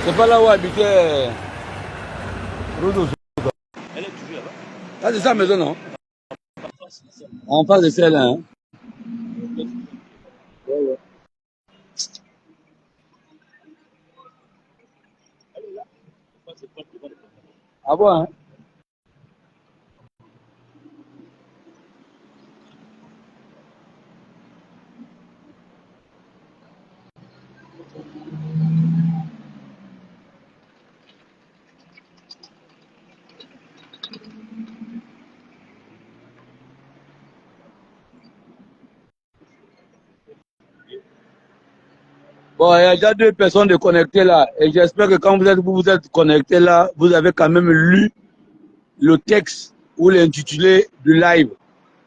C'est pas là où habitait Rodo. Elle est toujours là-bas. Ah, c'est sa maison, non? En face de celle-là. Hein? Ouais, ouais. Elle est là. C'est pas devant les portes. Ah bon, hein? Bon, il y a déjà 2 personnes de connectées là. Et j'espère que quand vous vous êtes connectés là, vous avez quand même lu le texte ou l'intitulé du live.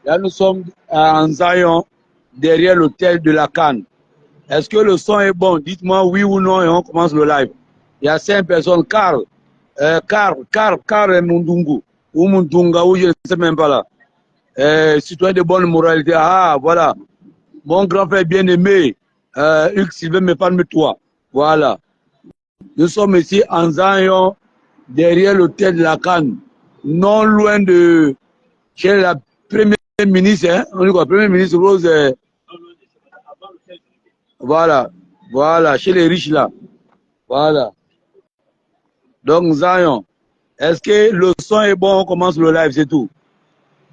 Là, nous sommes en Zion, derrière l'hôtel de la Cannes. Est-ce que le son est bon? Dites-moi oui ou non et on commence le live. Il y a 5 personnes. Carl Mundungu, ou Mundunga, ou je ne sais même pas là. Citoyen de bonne moralité. Ah, voilà. Mon grand frère bien-aimé, Hugues Sylvain me parle de toi. Voilà. Nous sommes ici en Zion, derrière l'hôtel de la Cannes, non loin de chez la première ministre, hein, on dit quoi, première ministre Rose. Voilà, voilà, chez les riches là. Voilà. Donc Zion, est-ce que le son est bon? On commence le live, c'est tout.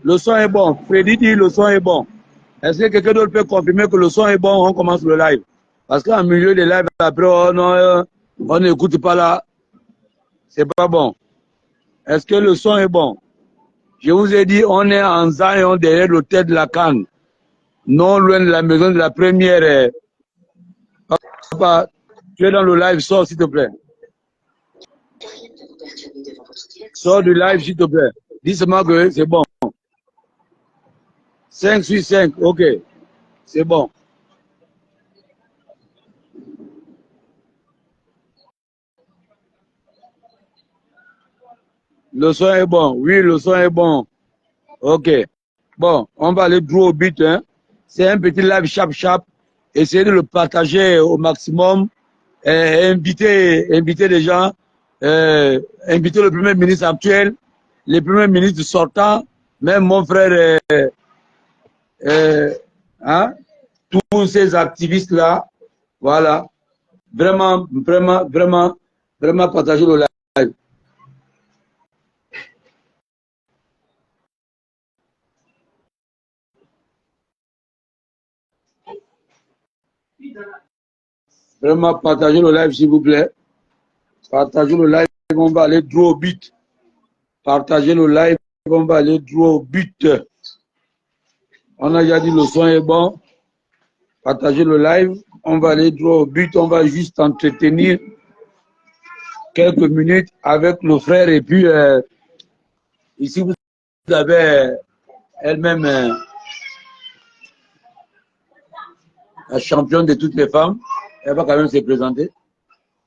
Le son est bon. Freddy dit le son est bon. Est-ce que quelqu'un d'autre peut confirmer que le son est bon? On commence le live. Parce qu'en milieu des lives, après, on n'écoute pas là. C'est pas bon. Est-ce que le son est bon? Je vous ai dit, on est en Zion derrière l'hôtel de la Cannes. Non loin de la maison de la première. Papa, tu es dans le live, sors s'il te plaît. Sors du live s'il te plaît. Dis-moi que c'est bon. 5 sur 5, ok. C'est bon. Le son est bon. Oui, le son est bon. Ok. Bon, on va aller droit au but. Hein. C'est un petit live chap. Essayez de le partager au maximum. Inviter les gens. Inviter le Premier ministre actuel, les premiers ministres sortants, même mon frère, hein, tous ces activistes-là. Voilà. Vraiment partager le live. Vraiment partager le live, s'il vous plaît. Partagez le live, on va aller droit au but. Partagez le live, on va aller droit au but. On a déjà dit le son est bon. Partagez le live, on va aller droit au but. On va juste entretenir quelques minutes avec nos frères. Et puis, ici, vous avez elle-même la championne de toutes les femmes. Elle va quand même se présenter.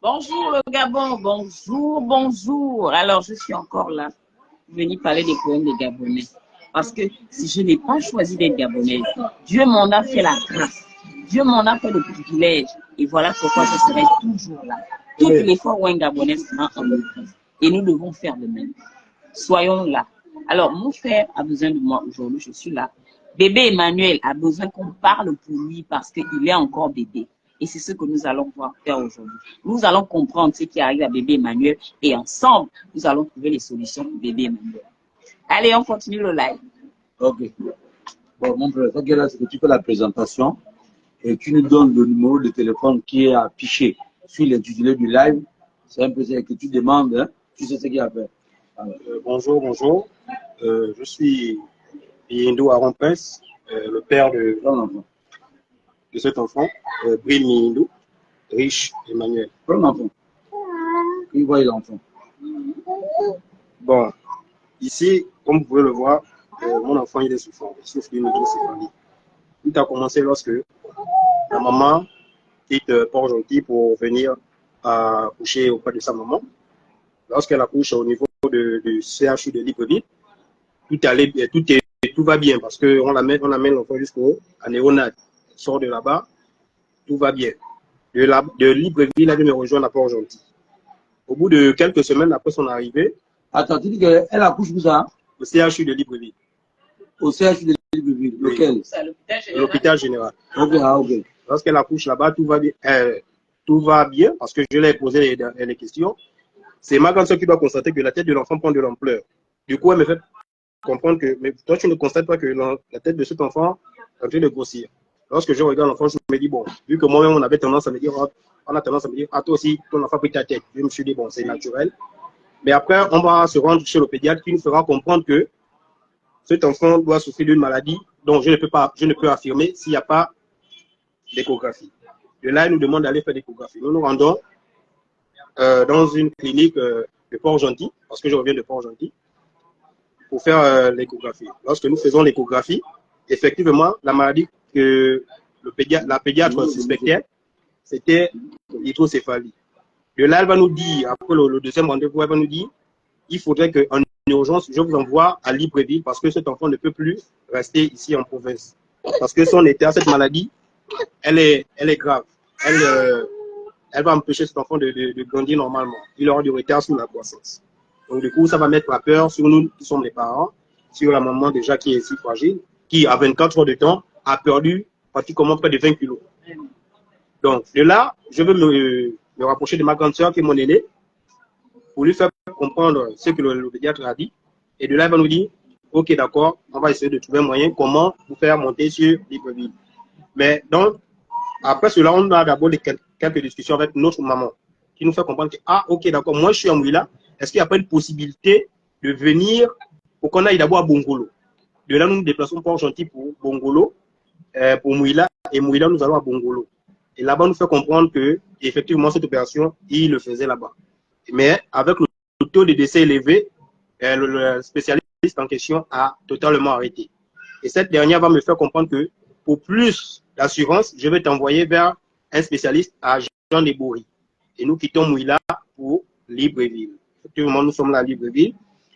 Bonjour le Gabon, bonjour. Alors, je suis encore là, venir parler des problèmes des Gabonais. Parce que si je n'ai pas choisi d'être Gabonaise, Dieu m'en a fait la grâce. Dieu m'en a fait le privilège. Et voilà pourquoi je serai toujours là. Toutes les fois où un Gabonais sera en église. Et nous devons faire de même. Soyons là. Alors, mon frère a besoin de moi aujourd'hui, je suis là. Bébé Emmanuel a besoin qu'on parle pour lui parce qu'il est encore bébé. Et c'est ce que nous allons pouvoir faire aujourd'hui. Nous allons comprendre ce qui arrive à bébé Emmanuel et ensemble, nous allons trouver les solutions pour bébé Emmanuel. Allez, on continue le live. Ok. Bon, mon frère, là, c'est que tu fais la présentation et tu nous donnes le numéro de téléphone qui est affiché sur l'intitulé du live. C'est un peu ça que tu demandes, hein? Tu sais ce qu'il y a à faire. Bonjour. Je suis Indo Arompes, le père de cet enfant, Bril Mindo, riche Emmanuel. Prends l'enfant. Qui voit l'enfant? Bon, ici, comme vous pouvez le voir, mon enfant il est souffrant, il souffre d'une hydrocéphalie. Tout a commencé lorsque la maman quitte Port-Gentil pour venir coucher auprès de sa maman. Lorsqu'elle accouche au niveau du CHU de Libreville, tout va bien parce qu'on amène l'enfant jusqu'au néonat. Sort de là-bas, tout va bien. De Libreville, elle me rejoint à Port-Gentil. Au bout de quelques semaines après son arrivée, Attends, tu dis qu'elle accouche où ça? au CHU de Libreville. Au CHU de Libreville. Oui. Lequel? C'est à l'hôpital général. L'hôpital général. Ok, ah, ok. Lorsqu'elle accouche là-bas, tout va bien parce que je lui ai posé les questions. C'est ma grande soeur qui doit constater que la tête de l'enfant prend de l'ampleur. Du coup, elle me fait comprendre que mais toi, tu ne constates pas que la tête de cet enfant est en train de grossir. Lorsque je regarde l'enfant, je me dis, bon, vu que moi-même, on avait tendance à me dire, on a tendance à me dire, ah, toi aussi, ton enfant a pris ta tête. Je me suis dit, bon, c'est naturel. Mais après, on va se rendre chez le pédiatre qui nous fera comprendre que cet enfant doit souffrir d'une maladie dont je ne peux affirmer s'il n'y a pas d'échographie. De là, il nous demande d'aller faire l'échographie. Nous nous rendons dans une clinique de Port-Gentil, parce que je reviens de Port-Gentil, pour faire l'échographie. Lorsque nous faisons l'échographie, effectivement, la maladie que la pédiatre suspectait, c'était l'hydrocéphalie. De là, elle va nous dire, après le deuxième rendez-vous, elle va nous dire, il faudrait qu'en urgence, je vous envoie à Libreville parce que cet enfant ne peut plus rester ici en province. Parce que son état, cette maladie, elle est grave. Elle va empêcher cet enfant de grandir normalement. Il aura du retard sur la croissance. Donc, du coup, ça va mettre la peur sur nous qui sommes les parents, sur la maman déjà qui est si fragile, qui, à 24 heures de temps, a perdu pratiquement près de 20 kilos. Donc, de là, je veux me rapprocher de ma grande sœur qui est mon aînée pour lui faire comprendre ce que le pédiatre a dit. Et de là, il va nous dire, ok, d'accord, on va essayer de trouver un moyen comment vous faire monter sur Libreville. Mais donc, après cela, on a d'abord quelques discussions avec notre maman qui nous fait comprendre que, ah, ok, d'accord, moi je suis en Mouila, est-ce qu'il n'y a pas une possibilité de venir pour qu'on aille d'abord à Bongolo? De là, nous nous déplaçons pour Gentil pour Bongolo, pour Mouila, et Mouila, nous allons à Bongolo. Et là-bas, nous fait comprendre que, effectivement, cette opération, il le faisait là-bas. Mais avec le taux de décès élevé, le spécialiste en question a totalement arrêté. Et cette dernière va me faire comprendre que pour plus d'assurance, je vais t'envoyer vers un spécialiste à Jean de Bory. Et nous quittons Mouila pour Libreville. Effectivement, nous sommes là à Libreville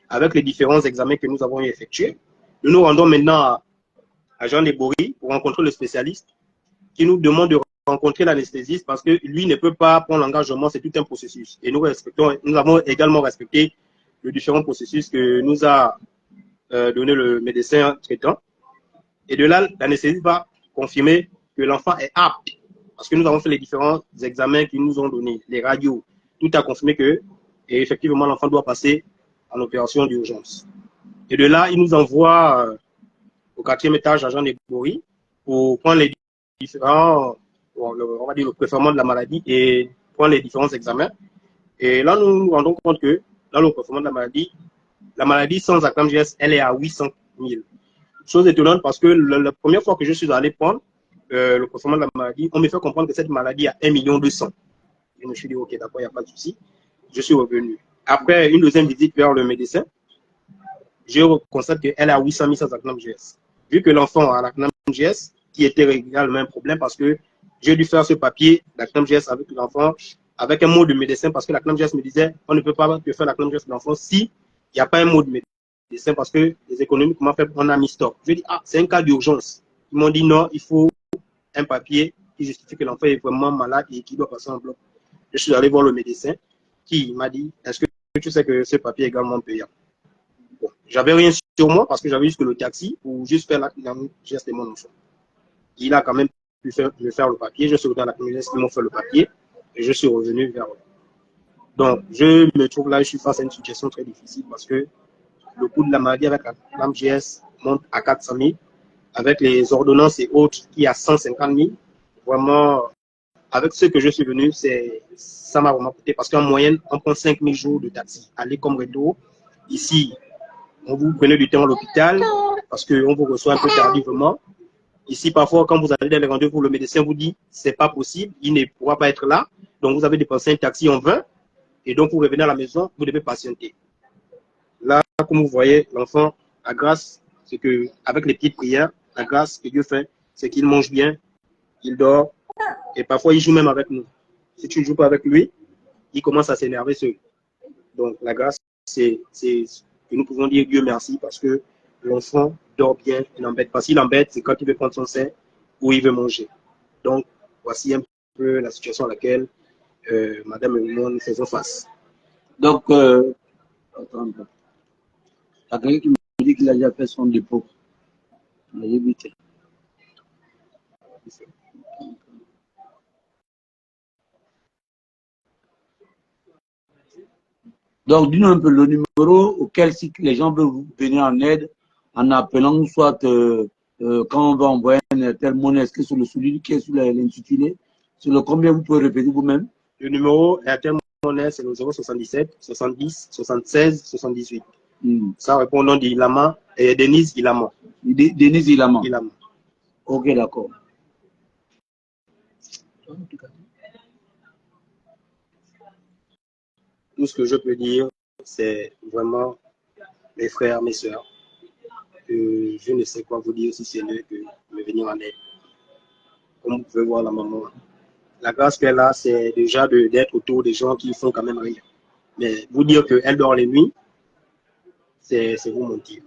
avec les différents examens que nous avons effectués. Nous nous rendons maintenant à Jean de Bory pour rencontrer le spécialiste qui nous demande de rencontrer l'anesthésiste parce que lui ne peut pas prendre l'engagement, c'est tout un processus. Et nous avons également respecté les différents processus que nous a donné le médecin traitant. Et de là, l'anesthésiste va confirmer que l'enfant est apte parce que nous avons fait les différents examens qu'ils nous ont donnés, les radios. Tout a confirmé que, et effectivement, l'enfant doit passer en opération d'urgence. Et de là, il nous envoie au 4e étage à Jean de Bory pour prendre les différents, on va dire le préferment de la maladie et prendre les différents examens. Et là, nous nous rendons compte que dans le préferment de la maladie sans ACNAM-GS, elle est à 800 000. Chose étonnante parce que la première fois que je suis allé prendre le préferment de la maladie, on me fait comprendre que cette maladie a 1 200 000. Je me suis dit, ok, d'accord, il n'y a pas de souci. Je suis revenu. Après une deuxième visite vers le médecin, je constate qu'elle a 800 000 sans ACNAM-GS. Vu que l'enfant a l'ACNAM-GS, qui était également un problème parce que j'ai dû faire ce papier d'ACNAM-GS avec l'enfant, avec un mot de médecin parce que l'ACNAM-GS me disait on ne peut pas faire l'ACNAM-GS de l'enfant si il n'y a pas un mot de médecin parce que les économies, comment faire, on a mis stop. Je dis, ah, c'est un cas d'urgence. Ils m'ont dit non, il faut un papier qui justifie que l'enfant est vraiment malade et qui doit passer en bloc. Je suis allé voir le médecin qui m'a dit, est-ce que tu sais que ce papier est également payant? Bon, j'avais rien sur moi parce que j'avais juste le taxi pour juste faire l'ACNAM-GS de mon enfant. Il a quand même pu me faire le papier. Je suis retourné à la communauté, ils m'ont fait le papier et je suis revenu vers eux. Donc, je me trouve là, je suis face à une situation très difficile parce que le coût de la maladie avec la ACNAM-GS monte à 400 000, avec les ordonnances et autres qui est à 150 000. Vraiment, avec ce que je suis venu, ça m'a vraiment coûté parce qu'en moyenne, on prend 5 000 jours de taxi, aller comme retour. Ici, on vous prenez du temps à l'hôpital parce qu'on vous reçoit un peu tardivement. Ici, parfois, quand vous allez dans les rendez-vous, le médecin vous dit c'est pas possible, il ne pourra pas être là. Donc, vous avez dépensé un taxi en 20 et donc vous revenez à la maison, vous devez patienter. Là, comme vous voyez, l'enfant, la grâce, c'est que avec les petites prières, la grâce que Dieu fait, c'est qu'il mange bien, il dort et parfois il joue même avec nous. Si tu ne joues pas avec lui, il commence à s'énerver seul. Donc, la grâce, c'est que nous pouvons dire Dieu merci parce que l'enfant dort bien, il n'embête pas. S'il embête, c'est quand il veut prendre son sein ou il veut manger. Donc, voici un peu la situation à laquelle Madame et moi nous faisons face. Donc, attends, il y a quelqu'un qui me dit qu'il a déjà fait son dépôt. On a évité. Donc, dis-nous un peu le numéro auquel si les gens veulent vous venir en aide en appelant, soit quand on va envoyer une telle monnaie, est-ce que sur le celui qui est sur l'intitulé, sur le combien vous pouvez répéter vous-même? Le numéro Airtel Monnaie, c'est le 077 70 76 78. Ça répond au nom d'Ilama et Denise Ilama. Denise Ilama. Ilama. Ok, d'accord. Tout ce que je peux dire, c'est vraiment mes frères, mes sœurs. Je ne sais quoi vous dire si c'est mieux que me venir en aide. Comme vous pouvez voir la maman. La grâce qu'elle a, c'est déjà d'être autour des gens qui font quand même rien. Mais vous dire qu'elle dort les nuits, c'est vous mentir.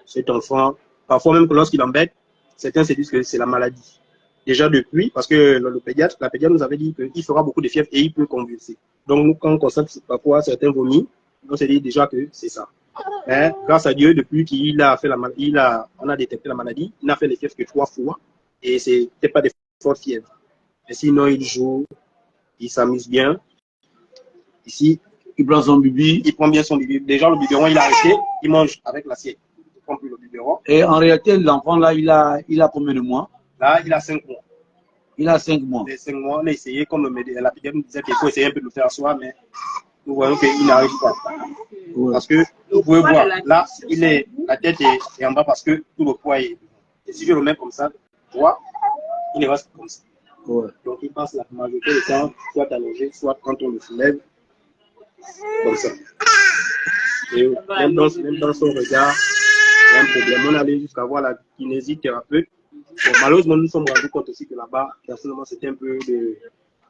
Cet enfant, parfois même que lorsqu'il embête, certains se disent que c'est la maladie. Déjà depuis, parce que la pédiatre nous avait dit qu'il fera beaucoup de fièvre et il peut convulser. Donc nous, quand on constate parfois certains vomis, on se dit déjà que c'est ça. Mais grâce à Dieu, depuis qu'il a fait on a détecté la maladie, il n'a fait les fièvres que 3 fois et c'était pas des fortes fièvres. Mais sinon, il joue, il s'amuse bien. Ici, il prend son bibi. Il prend bien son bibi. Déjà, le biberon, il a arrêté, il mange avec l'assiette. Il prend plus le biberon. Et en réalité, l'enfant là, il a combien de mois? Là, il a 5 mois. Il a 5 mois. Les 5 mois, on a essayé, comme la pédiatre nous disait qu'il faut essayer un peu de le faire soi, mais nous voyons qu'il n'arrive pas. Ouais. Parce que vous pouvez voir, là, la tête est en bas parce que tout le poids est. Et si je le mets comme ça, droit, il reste comme ça. Ouais. Donc il passe la majorité du temps, soit allongé, soit quand on le soulève, comme ça. Et même dans son regard, il y a un problème. On allait jusqu'à voir la kinésithérapeute. Bon, malheureusement, nous nous sommes rendus compte aussi que là-bas, personnellement, c'était un peu de.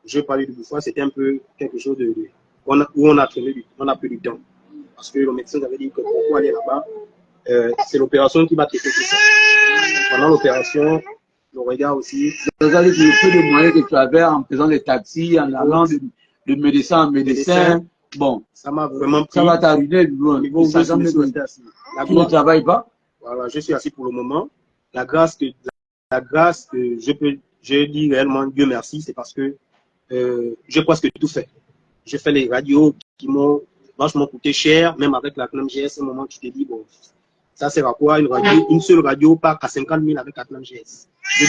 Je parlais de fois, c'était un peu quelque chose où on a pris du temps. Parce que le médecin avait dit que pour aller là-bas, c'est l'opération qui va traiter tout ça. Pendant l'opération, le regard aussi. C'est-à-dire que le peu de moyens que tu avais en faisant des taxis, en allant de médecin en médecin, bon, ça m'a vraiment pris. Ça va t'arriver du loin. Tu ne travailles pas? Voilà, je suis assis pour le moment. La grâce que je dis réellement Dieu merci, c'est parce que j'ai presque tout fait. J'ai fait les radios qui m'ont vachement coûté cher, même avec la CNAM GS, à un moment tu te dis, bon, ça sert à quoi une seule radio part à 50 000 avec la CNAM GS. Je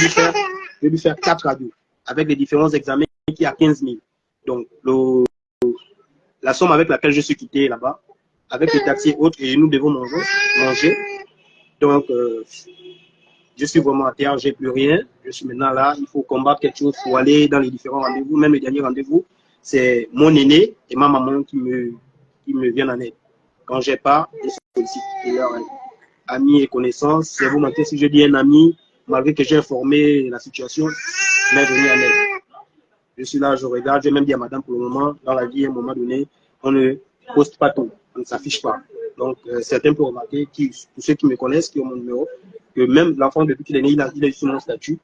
vais lui faire 4 radios avec les différents examens qui à 15 000. Donc, la somme avec laquelle je suis quitté là-bas, avec les taxis et autres, et nous devons manger. Donc, je suis vraiment à terre, j'ai plus rien. Je suis maintenant là, il faut combattre quelque chose pour aller dans les différents rendez-vous. Même les derniers rendez-vous, c'est mon aîné et ma maman qui me viennent en aide. Quand j'ai pas, je sollicite leurs amis et connaissances. C'est vous mentir si je dis un ami, malgré que j'ai informé la situation, mais venu en aide. Je suis là, je regarde, je vais même dire à madame pour le moment, dans la vie, à un moment donné, on ne poste pas tout, on ne s'affiche pas. Donc, certains peuvent remarquer, tous ceux qui me connaissent, qui ont mon numéro, que même l'enfant, depuis qu'il est né, il est sur mon statut.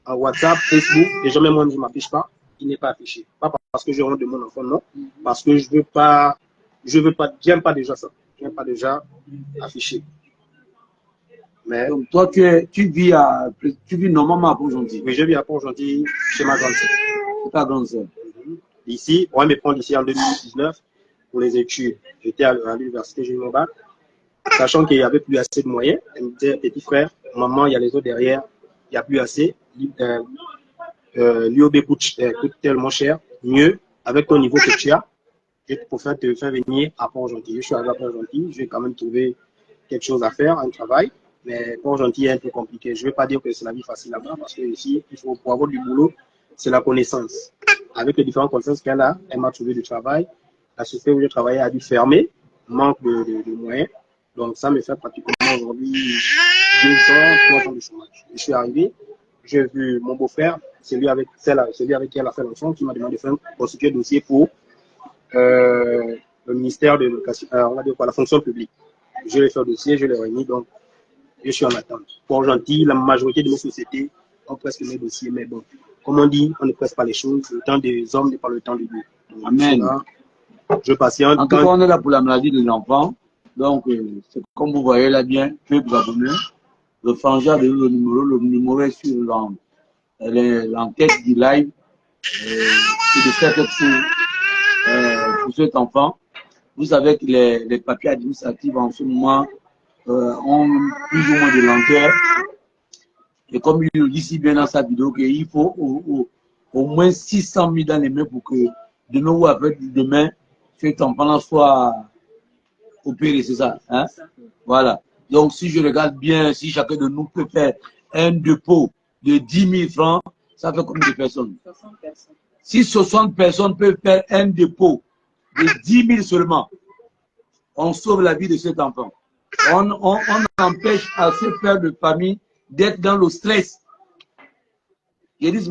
En WhatsApp, Facebook, déjà même moi, je ne m'affiche pas, il n'est pas affiché. Pas parce que j'ai honte de mon enfant, non. Parce que j'aime pas déjà ça. Je n'aime pas déjà afficher. Mais donc, toi, tu vis normalement à Port-Gentil? Oui, je vis à Port-Gentil chez ma grande sœur. Ta grande sœur. Ici, on va me prendre ici en 2019 pour les études. J'étais à l'université, j'ai eu mon bac. Sachant qu'il n'y avait plus assez de moyens, elle me disait, petit frère, maman, il y a les autres derrière, il n'y a plus assez. L'IOB coûte tellement cher, mieux, avec ton niveau que tu as, je préfère te faire venir à Port-Gentil. Je suis arrivé à Port-Gentil, je vais quand même trouver quelque chose à faire, un travail, mais Port-Gentil est un peu compliqué. Je ne vais pas dire que c'est la vie facile là-bas, parce que ici, pour avoir du boulot, c'est la connaissance. Avec les différentes connaissances qu'elle a, elle m'a trouvé du travail. La société où je travaillais a dû fermer, manque de moyens. Donc ça me fait pratiquement aujourd'hui 2 ans, 3 ans de chômage. Je suis arrivé, j'ai vu mon beau-frère, celui avec qui elle a fait l'enfant, qui m'a demandé de faire constituer un dossier pour le ministère de l'éducation, on va dire quoi, la fonction publique. Je l'ai fait le dossier, je l'ai réuni, donc je suis en attente. Port-Gentil, la majorité de nos sociétés ont presque mes dossiers, mais bon, comme on dit, on ne presse pas les choses. Le temps des hommes n'est pas le temps de Dieu. Amen. Je patiente. En tout cas, on est là pour la maladie de l'enfant. Donc, c'est comme vous voyez là bien, peu abonnés. Le frangin de le numéro est sur l'entête du live. C'est de faire quelque chose pour cet enfant. Vous savez que les papiers administratifs en ce moment ont plus ou moins de lenteur. Et comme il le dit si bien dans sa vidéo, qu'il faut au moins 600 000 dans les mains pour que demain ou après-demain, cet enfant soit opéré, c'est ça, hein? Voilà. Donc, si je regarde bien, si chacun de nous peut faire un dépôt de 10 000 francs, ça fait combien de personnes? 60 personnes. Si 60 personnes peuvent faire un dépôt de 10 000 seulement, on sauve la vie de cet enfant. On empêche à ce père de famille d'être dans le stress. Je dis,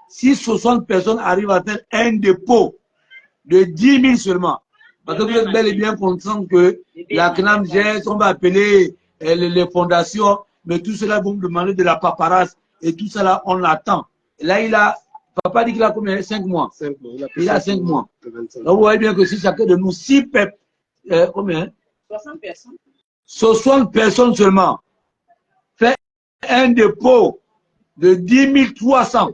si 60 personnes arrivent à faire un dépôt de 10 000 seulement, parce que vous êtes bel et bien conscient que la CNAMGES, on va appeler les fondations, mais tout cela vont me demander de la paperasse et tout cela, on l'attend. Là, papa dit qu'il a combien? 5 mois. 5 mois. Il a 5 mois. Donc vous voyez bien que si chacun de nous, 6 peuples, combien? 60 personnes. 60 personnes seulement, fait un dépôt de 10 300.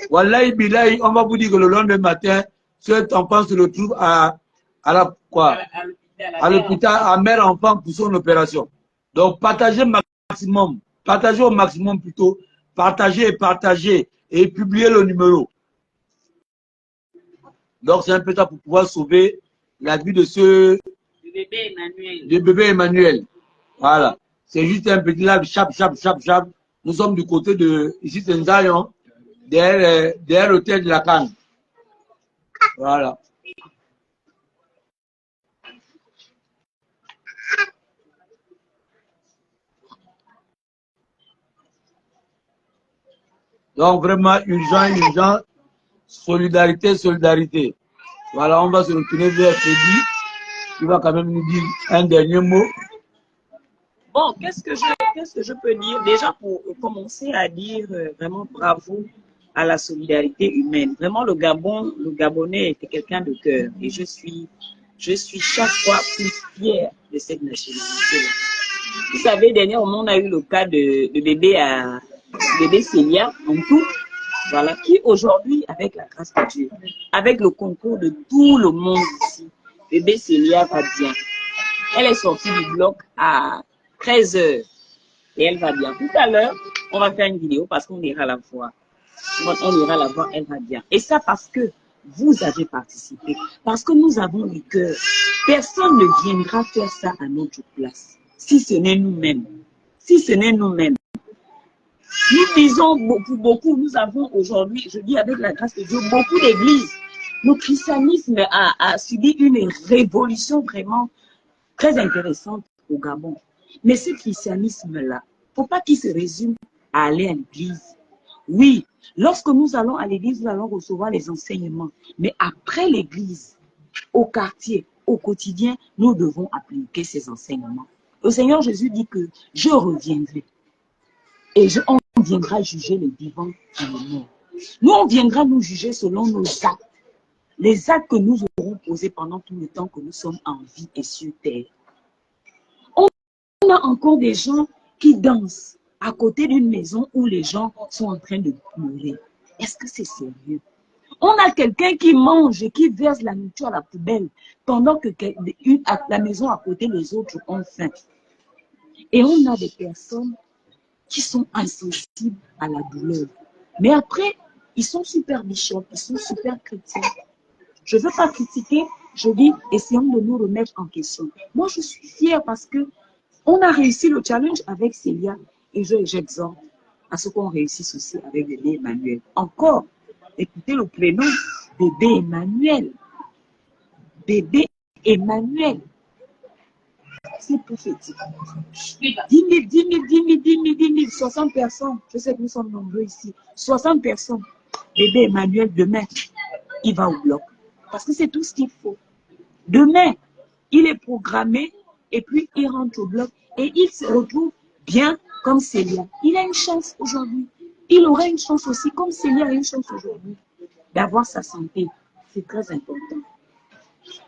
Wallahi billahi, on va vous dire que le lendemain matin, cet enfant se retrouve à l'hôpital, à mère enfant pour son opération. Donc partagez maximum, partagez au maximum plutôt, partagez et publiez le numéro. Donc c'est un peu ça pour pouvoir sauver la vie de ce bébé Emmanuel. Voilà. C'est juste un petit live, chap. Nous sommes du côté de, ici c'est Nzayon, derrière l'hôtel de la Cannes. Voilà. Donc vraiment urgent, solidarité. Voilà, on va se retourner vers Freddy, qui va quand même nous dire un dernier mot. Bon, qu'est-ce que je peux dire? Déjà, pour commencer à dire vraiment bravo à la solidarité humaine. Vraiment, le Gabonais était quelqu'un de cœur. Et je suis chaque fois plus fière de cette nationalité-là. Vous savez, dernièrement, on a eu le cas de bébé Célia, en tout, voilà, qui aujourd'hui, avec la grâce de Dieu, avec le concours de tout le monde ici, bébé Célia va bien. Elle est sortie du bloc à 13 h et elle va bien. Tout à l'heure, on va faire une vidéo parce qu'on ira la voir. On ira la voir, elle va bien. Et ça parce que vous avez participé, parce que nous avons le cœur. Personne ne viendra faire ça à notre place, si ce n'est nous-mêmes. Si ce n'est nous-mêmes. Nous disons beaucoup, nous avons aujourd'hui, je dis avec la grâce de Dieu, beaucoup d'églises. Le christianisme a subi une révolution vraiment très intéressante au Gabon. Mais ce christianisme-là, il ne faut pas qu'il se résume à aller à l'église. Oui, lorsque nous allons à l'église, nous allons recevoir les enseignements. Mais après l'église, au quartier, au quotidien, nous devons appliquer ces enseignements. Le Seigneur Jésus dit que je reviendrai. Et on viendra juger les vivants et les morts. Nous, on viendra nous juger selon nos actes. Les actes que nous aurons posés pendant tout le temps que nous sommes en vie et sur terre. On a encore des gens qui dansent à côté d'une maison où les gens sont en train de pleurer. Est-ce que c'est sérieux? On a quelqu'un qui mange et qui verse la nourriture à la poubelle pendant que la maison à côté, les autres ont faim. Et on a des personnes qui sont insensibles à la douleur. Mais après, ils sont super bichons, ils sont super chrétiens. Je ne veux pas critiquer, je dis, essayons de nous remettre en question. Moi, je suis fière parce que on a réussi le challenge avec Célia et j'exhorte à ce qu'on réussisse aussi avec bébé Emmanuel. Encore, écoutez le prénom, bébé Emmanuel. Bébé Emmanuel. C'est prophétique. 10 000, 60 personnes. Je sais que nous sommes nombreux ici. 60 personnes. Bébé Emmanuel, demain, il va au bloc. Parce que c'est tout ce qu'il faut. Demain, il est programmé et puis il rentre au bloc et il se retrouve bien comme Célia. Il a une chance aujourd'hui. Il aurait une chance aussi, comme Célia a une chance aujourd'hui, d'avoir sa santé. C'est très important.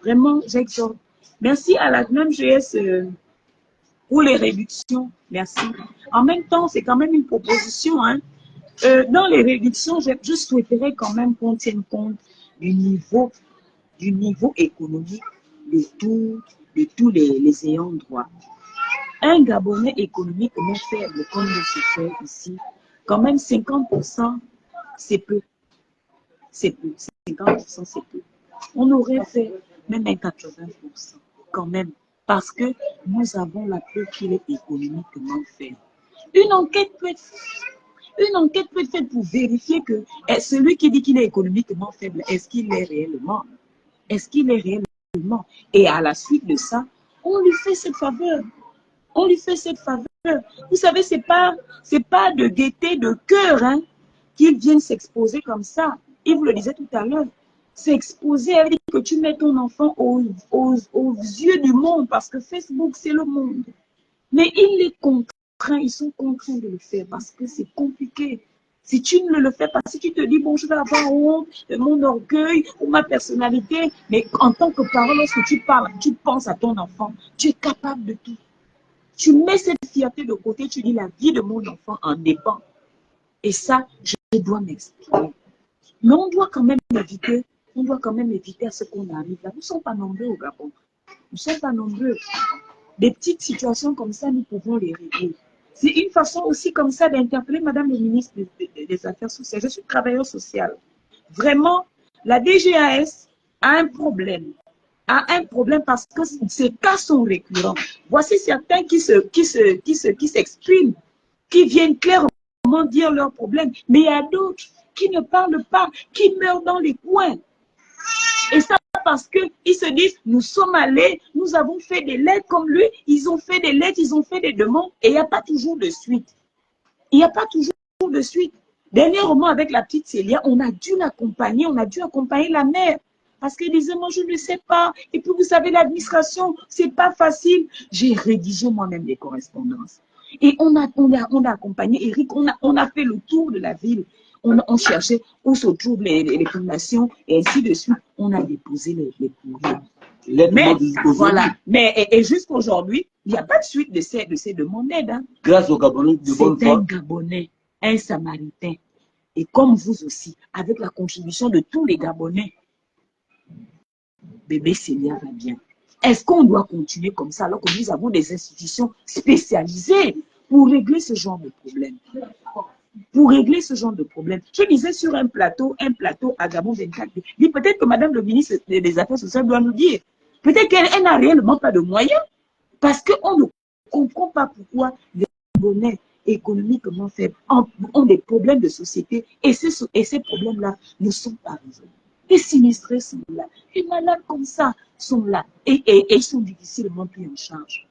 Vraiment, j'exhorte. Merci à la GS pour les réductions. Merci. En même temps, c'est quand même une proposition. Hein. Dans les réductions, je souhaiterais quand même qu'on tienne compte du niveau économique de tous les ayants droit. Un Gabonais économiquement faible, comme le se fait ici, quand même 50%, c'est peu. C'est peu. 50%, c'est peu. On aurait fait même un 80%, quand même, parce que nous avons la preuve qu'il est économiquement faible. Une enquête peut être faite pour vérifier que celui qui dit qu'il est économiquement faible, est-ce qu'il est réellement? Est-ce qu'il est réellement? Et à la suite de ça, on lui fait cette faveur. On lui fait cette faveur. Vous savez, c'est pas de gaieté de cœur hein, qu'ils viennent s'exposer comme ça. Il vous le disait tout à l'heure. S'exposer, elle dit que tu mets ton enfant aux yeux du monde parce que Facebook, c'est le monde. Mais ils sont contraints de le faire parce que c'est compliqué. Si tu ne le fais pas, si tu te dis, bon, je vais avoir honte de mon orgueil ou ma personnalité, mais en tant que parent, lorsque tu parles, tu penses à ton enfant, tu es capable de tout. Tu mets cette fierté de côté, tu dis, la vie de mon enfant en dépend. Et ça, je dois m'exprimer. Mais on doit quand même éviter à ce qu'on arrive là. Nous ne sommes pas nombreux au Gabon. Nous ne sommes pas nombreux. Des petites situations comme ça, nous pouvons les régler. C'est une façon aussi comme ça d'interpeller Madame le ministre des Affaires sociales. Je suis travailleur social. Vraiment, la DGAS a un problème. Parce que ces cas sont récurrents. Voici certains qui s'expriment, qui viennent clairement dire leurs problèmes. Mais il y a d'autres qui ne parlent pas, qui meurent dans les coins. Et ça, parce qu'ils se disent, nous sommes allés, nous avons fait des lettres comme lui, ils ont fait des lettres, ils ont fait des demandes, et il n'y a pas toujours de suite. Il n'y a pas toujours de suite. Dernièrement, avec la petite Célia, on a dû l'accompagner, la mère. Parce qu'elle disait, moi, je ne sais pas. Et puis, vous savez, l'administration, c'est pas facile. J'ai rédigé moi-même des correspondances. Et on a accompagné Eric, on a fait le tour de la ville. On cherchait où se trouvent les fondations et ainsi de suite. On a déposé les courriers. Mais voilà. Mais et jusqu'aujourd'hui, il n'y a pas de suite de ces demandes d'aide. Hein. Grâce au Gabonais de bonne foi. C'est un Gabonais, un Samaritain. Et comme vous aussi, avec la contribution de tous les Gabonais, bébé Célia va bien. Est-ce qu'on doit continuer comme ça alors que nous avons des institutions spécialisées pour régler ce genre de problème? Je disais sur un plateau à Gabon 24, peut-être que Madame le ministre des Affaires sociales doit nous dire, peut-être qu'elle n'a réellement pas de moyens, parce qu'on ne comprend pas pourquoi les Gabonais économiquement faibles ont des problèmes de société, et ces problèmes-là ne sont pas résolus. Les sinistrés sont là, les malades comme ça sont là, et ils sont difficilement pris en charge.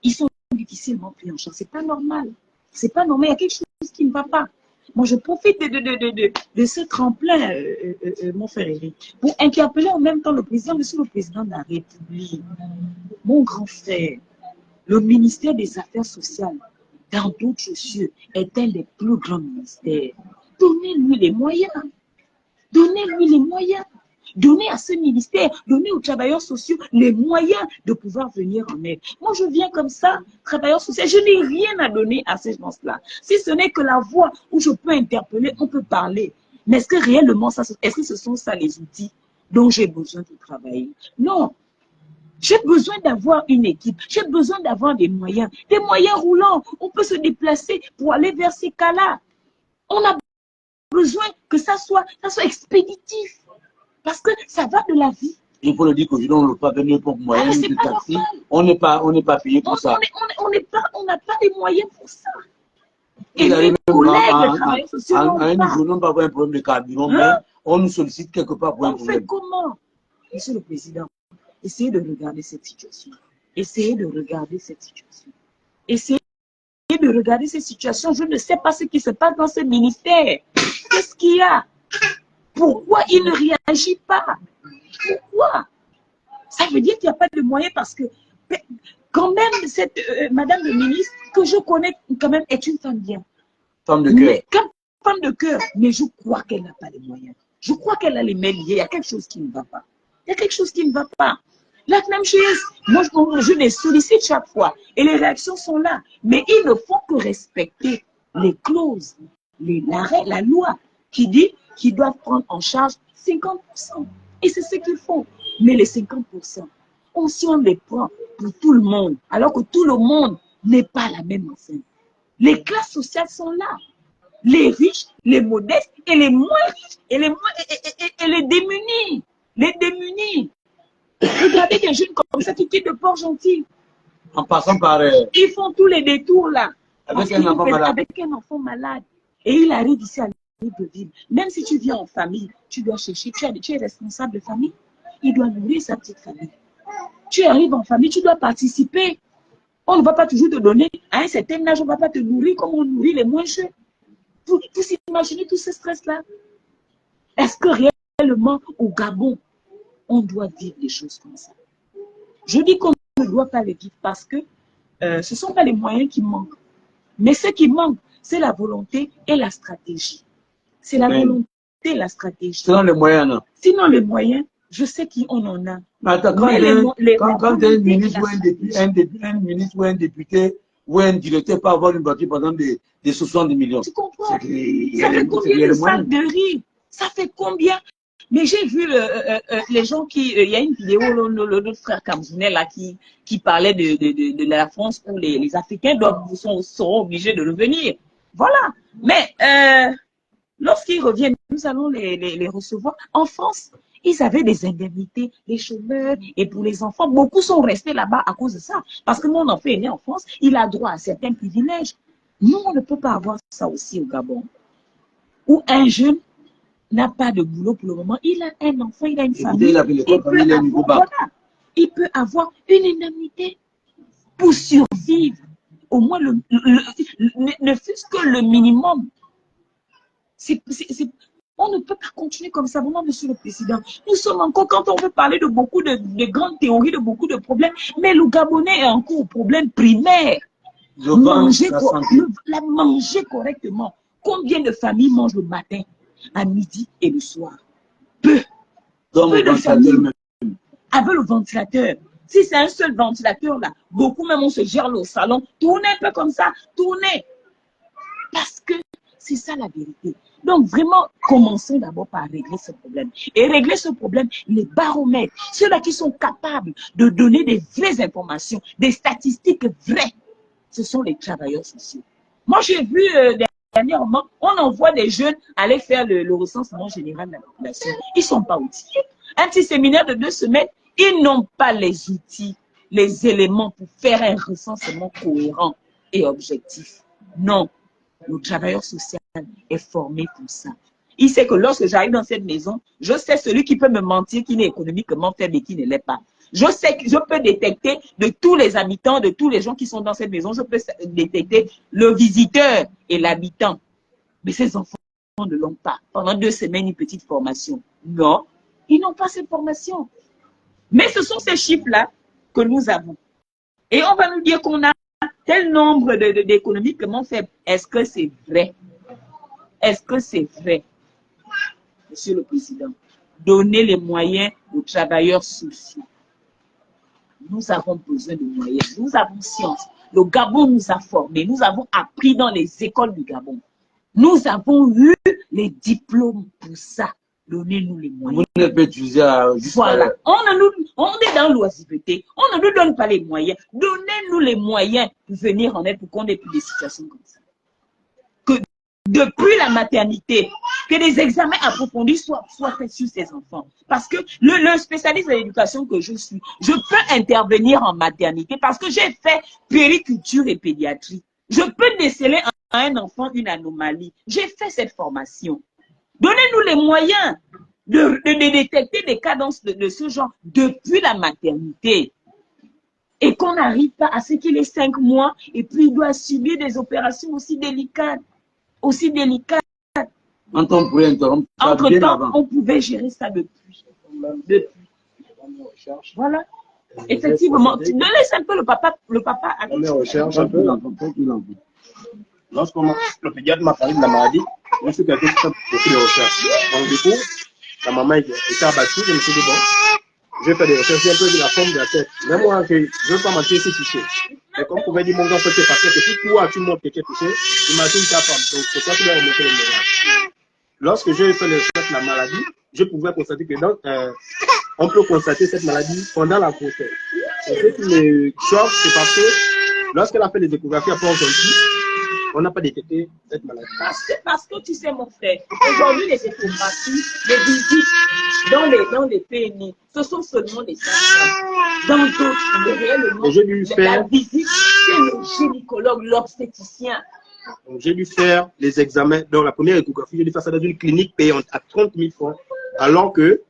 C'est pas normal. C'est pas normal. Il y a quelque chose qui ne va pas. Moi, je profite de ce tremplin, mon frère Eric, pour interpeller en même temps le président, monsieur le président de la République. Mon grand frère, le ministère des Affaires sociales, dans d'autres cieux, est un des plus grands ministères. Donnez-lui les moyens. Donnez à ce ministère, donnez aux travailleurs sociaux les moyens de pouvoir venir en aide. Moi, je viens comme ça, travailleur social, je n'ai rien à donner à ces gens-là. Si ce n'est que la voix où je peux interpeller, on peut parler. Mais est-ce que réellement, est-ce que ce sont ça les outils dont j'ai besoin de travailler? Non. J'ai besoin d'avoir une équipe, j'ai besoin d'avoir des moyens roulants. On peut se déplacer pour aller vers ces cas-là. On a besoin que ça soit expéditif. Parce que ça va de la vie. Il faut le dire qu'aujourd'hui, on n'a pas de moyens de taxi. On n'est pas payé pour ça. On n'a pas les moyens pour ça. Et les collègues, nous n'avons pas un problème de carburant, mais on nous sollicite quelque part pour un problème. On fait comment? Monsieur le Président, essayez de regarder cette situation. Essayez de regarder cette situation. Je ne sais pas ce qui se passe dans ce ministère. Qu'est-ce qu'il y a? Pourquoi il ne réagit pas? Pourquoi? Ça veut dire qu'il n'y a pas de moyens parce que quand même cette Madame le ministre que je connais quand même est une femme bien. Femme de cœur. Femme de cœur, mais je crois qu'elle n'a pas les moyens. Je crois qu'elle a les mains liées. Il y a quelque chose qui ne va pas. Il y a quelque chose qui ne va pas. La même chose, moi je les sollicite chaque fois et les réactions sont là. Mais ils ne font que respecter les clauses, la loi qui dit qu'ils doivent prendre en charge 50%. Et c'est ce qu'ils font. Mais les 50%, si on les prend pour tout le monde, alors que tout le monde n'est pas la même enseigne. Les classes sociales sont là. Les riches, les modestes et les moins riches et les démunis. Les démunis. Regardez des jeunes comme ça qui quittent de Port-Gentil. En passant par... Ils font tous les détours là. Avec un enfant malade. Avec un enfant malade. Et il arrive ici à Libreville. Même si tu viens en famille, tu dois chercher. Tu es responsable de famille. Il doit nourrir sa petite famille. Tu arrives en famille, tu dois participer. On ne va pas toujours te donner. À un certain âge, on ne va pas te nourrir comme on nourrit les moins jeunes. Vous imaginez tout ce stress-là? Est-ce que réellement, au Gabon, on doit vivre des choses comme ça? Je dis qu'on ne doit pas les vivre parce que ce ne sont pas les moyens qui manquent. Mais ce qui manque, c'est la volonté et la stratégie. C'est la volonté et la stratégie. Sinon les moyens, non? Sinon les moyens, je sais qu'on en a. Mais attends, quand un ministre ou un député ou un directeur peut avoir une voiture, par exemple, de 60 millions. Tu comprends? Ça fait combien de sacs de riz? Ça fait combien? Mais j'ai vu les gens qui... Il y a une vidéo, le frère camerounais là, qui parlait de la France où les Africains seront obligés de revenir. Voilà. Mais lorsqu'ils reviennent, nous allons les recevoir. En France, ils avaient des indemnités, les chômeurs, et pour les enfants, beaucoup sont restés là-bas à cause de ça. Parce que mon enfant est né en France, il a droit à certains privilèges. Nous, on ne peut pas avoir ça aussi au Gabon. Où un jeune n'a pas de boulot pour le moment, il a un enfant, il a une famille, il peut avoir une indemnité pour survivre. Au moins, ne fût-ce que le minimum. On ne peut pas continuer comme ça, vraiment, Monsieur le Président. Nous sommes encore, quand on veut parler de beaucoup de grandes théories, de beaucoup de problèmes, mais le Gabonais est encore au problème primaire. Manger correctement. Combien de familles mangent le matin, à midi et le soir? Peu. Peu de familles avec le ventilateur. Si c'est un seul ventilateur là, beaucoup même on se gère au salon, tournez un peu comme ça, tournez. Parce que c'est ça la vérité. Donc vraiment, commençons d'abord par régler ce problème. Et régler ce problème, les baromètres, ceux-là qui sont capables de donner des vraies informations, des statistiques vraies, ce sont les travailleurs sociaux. Moi j'ai vu dernièrement, on envoie des jeunes aller faire le recensement général de la population. Ils ne sont pas outillés. Un petit séminaire de 2 semaines, ils n'ont pas les outils, les éléments pour faire un recensement cohérent et objectif. Non, le travailleur social est formé pour ça. Il sait que lorsque j'arrive dans cette maison, je sais celui qui peut me mentir, qui n'est économiquement faible et qui ne l'est pas. Je sais que je peux détecter de tous les habitants, de tous les gens qui sont dans cette maison, je peux détecter le visiteur et l'habitant. Mais ces enfants ne l'ont pas. Pendant 2 semaines, une petite formation. Non, ils n'ont pas cette formation. Mais ce sont ces chiffres-là que nous avons. Et on va nous dire qu'on a tel nombre d'économiquement faibles. Est-ce que c'est vrai? Est-ce que c'est vrai? Monsieur le Président, donnez les moyens aux travailleurs sociaux. Nous avons besoin de moyens. Nous avons science. Le Gabon nous a formés. Nous avons appris dans les écoles du Gabon. Nous avons eu les diplômes pour ça. Donnez-nous les moyens. Vous ne pouvez utiliser voilà. On est dans l'oisiveté. On ne nous donne pas les moyens. Donnez-nous les moyens pour venir en aide pour qu'on n'ait plus des situations comme ça. Que depuis la maternité, que des examens approfondis soient faits sur ces enfants. Parce que le spécialiste de l'éducation que je suis, je peux intervenir en maternité parce que j'ai fait périculture et pédiatrie. Je peux déceler à un enfant une anomalie. J'ai fait cette formation. Donnez-nous les moyens de détecter des cadences de ce genre depuis la maternité. Et qu'on n'arrive pas à ce qu'il ait 5 mois et puis il doit subir des opérations aussi délicates. Entre-temps, on pouvait gérer ça depuis. Voilà. Effectivement. Tu me laisses un peu le papa On recherche un peu. Lorsque le pédiatre m'a parlé de la maladie, je suis quelqu'un qui fait beaucoup de recherches. Donc du coup, la maman était abattue, je me suis dit bon, je fais des recherches, j'ai un peu de la forme de la tête. Même moi, je ne veux pas mentir, c'est touché. Mais comme pouvait dire mon gars, c'est parce que si toi, tu montres quelqu'un touché, imagine ta femme. Donc, c'est toi qui dois remonter le moral. Lorsque j'ai fait les recherches de la maladie, je pouvais constater que on peut constater cette maladie pendant la grossesse. Et ce qui me choque, c'est parce que lorsqu'elle a fait les échographies à Port-Gentil, on n'a pas détecté cette maladie. Parce que tu sais, mon frère, aujourd'hui, les échographies, les visites dans les PMI, ce sont seulement des symptômes. Dans d'autres, réellement, la visite, c'est le gynécologue, l'obstétricien. J'ai dû faire les examens. Dans la première échographie, j'ai dû faire ça dans une clinique payante à 30 000 francs. Alors que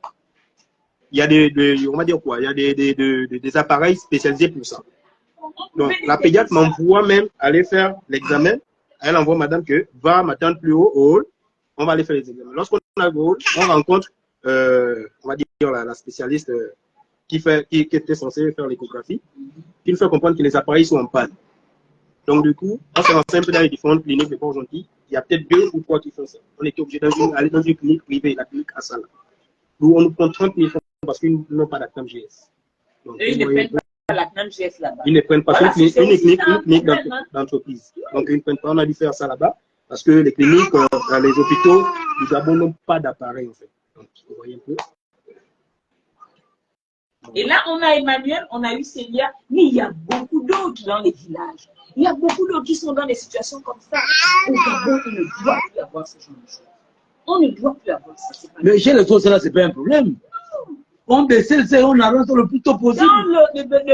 il y a on va dire quoi, il y a des appareils spécialisés pour ça. Donc, la pédiatre m'envoie même aller faire l'examen. Elle envoie madame que va m'attendre plus haut au hall. On va aller faire les examens. Lorsqu'on arrive au hall, on rencontre, on va dire la spécialiste qui était censée faire l'échographie, qui nous fait comprendre que les appareils sont en panne. Donc, du coup, on s'est renseigné un peu dans les différentes cliniques de Port-Gentil. Il y a peut-être 2 ou 3 qui font ça. On était obligé d'aller dans une clinique privée, la clinique Assala. Où on nous prend 30 000 francs parce qu'ils n'ont pas d'actam GS. Donc, et ils ne prennent pas l'actam GS là-bas. Ils ne prennent pas. Voilà, une clinique d'entreprise. Donc, ils ne prennent pas. On a dû faire ça là-bas parce que les cliniques, les hôpitaux, du Gabon n'ont pas d'appareil en fait. Donc, vous voyez un peu. Et là, on a Emmanuel, on a eu Célia, mais il y a beaucoup d'autres dans les villages. Il y a beaucoup d'autres qui sont dans des situations comme ça. Au Gabon, on ne doit plus avoir ce genre de choses. On ne doit plus avoir ça. Mais chez les autres, là, c'est pas un problème. On décèle, on avance le plus tôt possible.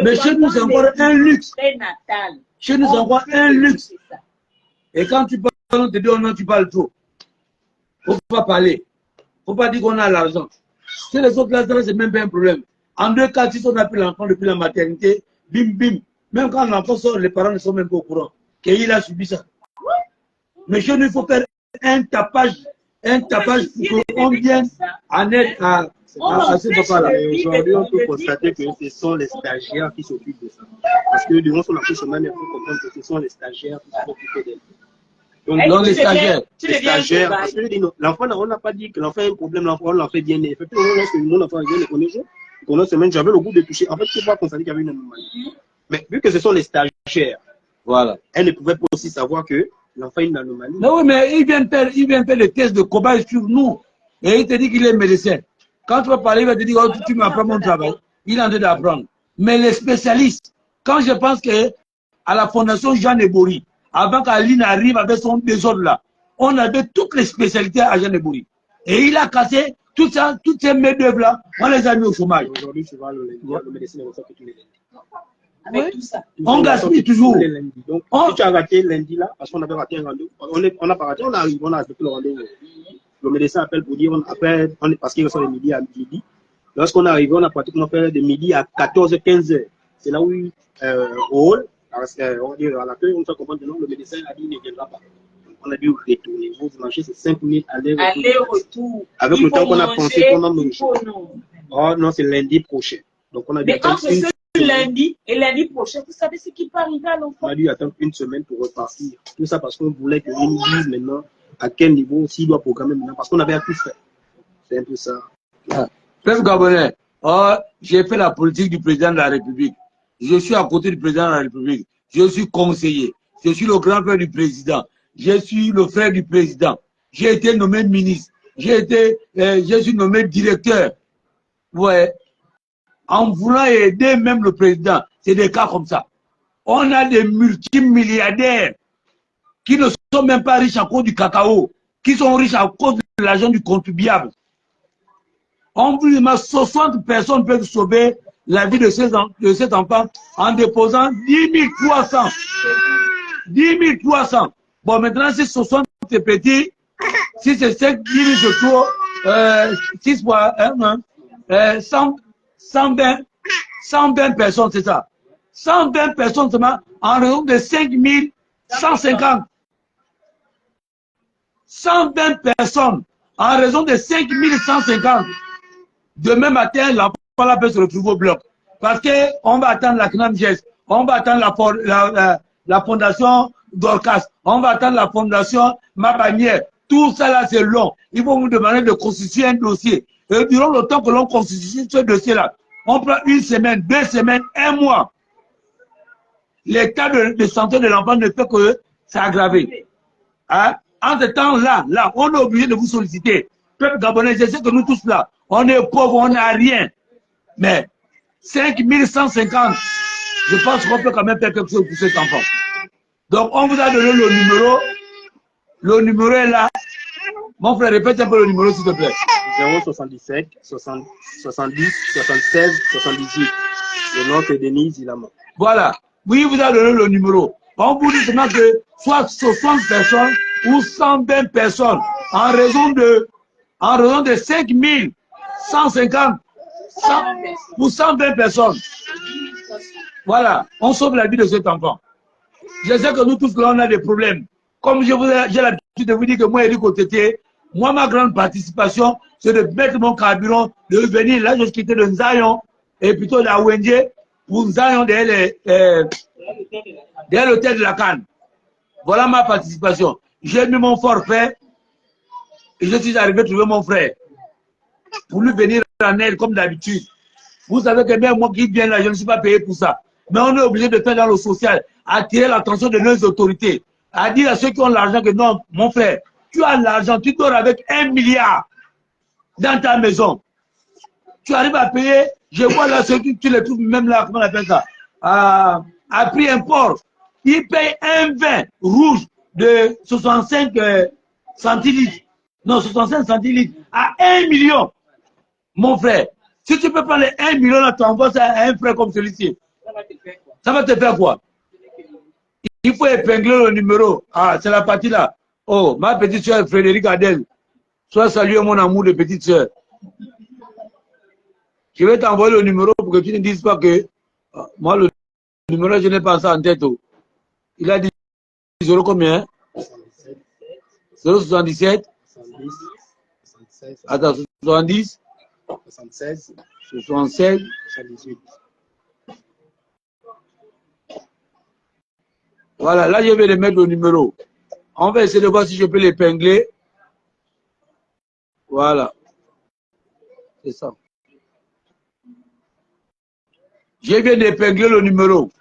Mais chez nous, c'est encore un luxe. Chez nous, c'est encore un luxe. Et quand tu parles, on te dit, oh non, tu parles trop. Faut pas parler. Faut pas dire qu'on a l'argent. Chez les autres, là, c'est même pas un problème. En 2 cas, si on a pris l'enfant depuis la maternité, bim, bim. Même quand l'enfant sort, les parents ne sont même pas au courant qu'il a subi ça. Mais chez nous, il faut faire un tapage pour qu'on vienne en aide à ce papa-là. Aujourd'hui, on peut constater que ce sont les stagiaires qui s'occupent de ça. Parce que durant son accouchement, il faut comprendre que ce sont les stagiaires qui s'occupent d'elle. Donc, dans les stagiaires. Parce que l'enfant, on n'a pas dit que l'enfant a un problème, l'enfant, on l'a fait bien né. Effectivement, lorsque mon enfant vient le premier jour, pendant semaine, j'avais le goût de toucher. En fait, je ne peux pas constater qu'il y avait une anomalie. Mais vu que ce sont les stagiaires, voilà. Elle ne pouvait pas aussi savoir que l'enfant a une anomalie. Non, oui, mais il vient faire des tests de cobaye sur nous. Et il te dit qu'il est médecin. Quand tu vas parler, il va te dire, oh, tu m'apprends mon travail. Il est en train d'apprendre. Mais les spécialistes, quand je pense que à la fondation Jean Ebori, avant qu'Aline arrive avec son désordre là, on avait toutes les spécialités à Jean Ebori. Et il a cassé toutes ces main-d'œuvre là, on les a mis au chômage. Aujourd'hui, tu vois, le médecin ne reçoit que tous les lundis. Avec tout ça. On gaspille toujours. Donc, si tu as raté lundi là, parce qu'on avait raté un rendez-vous, on n'a pas raté, on arrive, on a respecté le rendez-vous. Le médecin appelle pour dire, parce qu'il reçoit le midi à midi. Lorsqu'on est arrivé, on a pratiquement fait de midi à 14h-15h. C'est là où, au hall, on va dire à l'accueil, on fait comprendre que non, le médecin a dit qu'il ne viendra pas. Donc, on a dû retourner. Vous imaginez, c'est 5 minutes aller-retour. Avec le temps qu'on a pensé qu'on a mangé. Oh non, c'est lundi prochain. Donc, on a dû attendre lundi et lundi prochain, vous savez ce qui peut arriver à l'enfant? On a dû attendre une semaine pour repartir. Tout ça parce qu'on voulait qu'ils nous disent maintenant à quel niveau s'il doit programmer maintenant. Parce qu'on avait tout fait. C'est un peu ça. Peuple gabonais, j'ai fait la politique du président de la République. Je suis à côté du président de la République. Je suis conseiller. Je suis le grand frère du président. Je suis le frère du président. J'ai été nommé ministre. Je suis nommé directeur. Ouais. En voulant aider même le président, c'est des cas comme ça. On a des multimilliardaires qui ne sont même pas riches à cause du cacao, qui sont riches à cause de l'argent du contribuable. On vous dit, 60 personnes peuvent sauver la vie de cet enfant en déposant 10 300. 10 300. Bon, maintenant, si 60 c'est petit, si c'est 5, 10 000 je trouve, 6 fois 1, 120 personnes, c'est ça. 120 personnes seulement en raison de 5 150. 120 personnes en raison de 5 150. Demain matin, l'enfant là peut se retrouver au bloc. Parce qu'on va attendre la CNAMGES, on va attendre la fondation Dorcas, on va attendre la fondation Mabanière. Tout ça là, c'est long. Il faut vous demander de constituer un dossier. Et durant le temps que l'on constitue ce dossier-là, On prend une semaine, 2 semaines, 1 mois. L'état de santé de l'enfant ne fait que s'aggraver. Hein? Entre-temps, là, on est obligé de vous solliciter. Peuple gabonais, je sais que nous tous là, on est pauvres, on n'a rien. Mais 5150, je pense qu'on peut quand même faire quelque chose pour cet enfant. Donc, on vous a donné le numéro. Le numéro est là. Mon frère, répète un peu le numéro, s'il te plaît. 077 70 76 78. Le nom c'est Denise Ilama. Voilà. Oui, vous a donné le numéro. On vous dit seulement que soit 60 personnes ou 120 personnes en raison de 5150 pour 120 personnes. Voilà. On sauve la vie de cet enfant. Je sais que nous tous là, on a des problèmes. Comme j'ai l'habitude de vous dire que moi, Eric Otete, moi, ma grande participation, c'est de mettre mon carburant, de venir là, je quittais de Nzayon et plutôt de Wendié pour Nzayon derrière l'hôtel de la Canne. Voilà ma participation. J'ai mis mon forfait et je suis arrivé à trouver mon frère pour lui venir en aide comme d'habitude. Vous savez que même moi qui viens là, je ne suis pas payé pour ça. Mais on est obligé de faire dans le social, attirer l'attention de nos autorités, à dire à ceux qui ont l'argent que non, mon frère, tu as l'argent, tu dors avec 1 milliard dans ta maison. Tu arrives à payer, je vois là, ceux qui tu les trouves même là, comment on appelle ça, à prix import. Ils payent un vin rouge de 65 centilitres. Non, 65 centilitres à 1 million. Mon frère, si tu peux prendre les 1 million là, tu envoies ça à un frère comme celui-ci. Ça va te faire quoi? Il faut épingler le numéro. Ah, c'est la partie là. Oh, ma petite soeur Frédéric Adel. Sois salué mon amour de petite soeur. Je vais t'envoyer le numéro pour que tu ne dises pas que moi le numéro je n'ai pas ça en tête. Oh. Il a dit 0 combien? 077. Attends, 70. 76. 78. Voilà, là je vais les mettre le numéro. On va essayer de voir si je peux l'épingler. Voilà. C'est ça. Je viens d'épingler le numéro.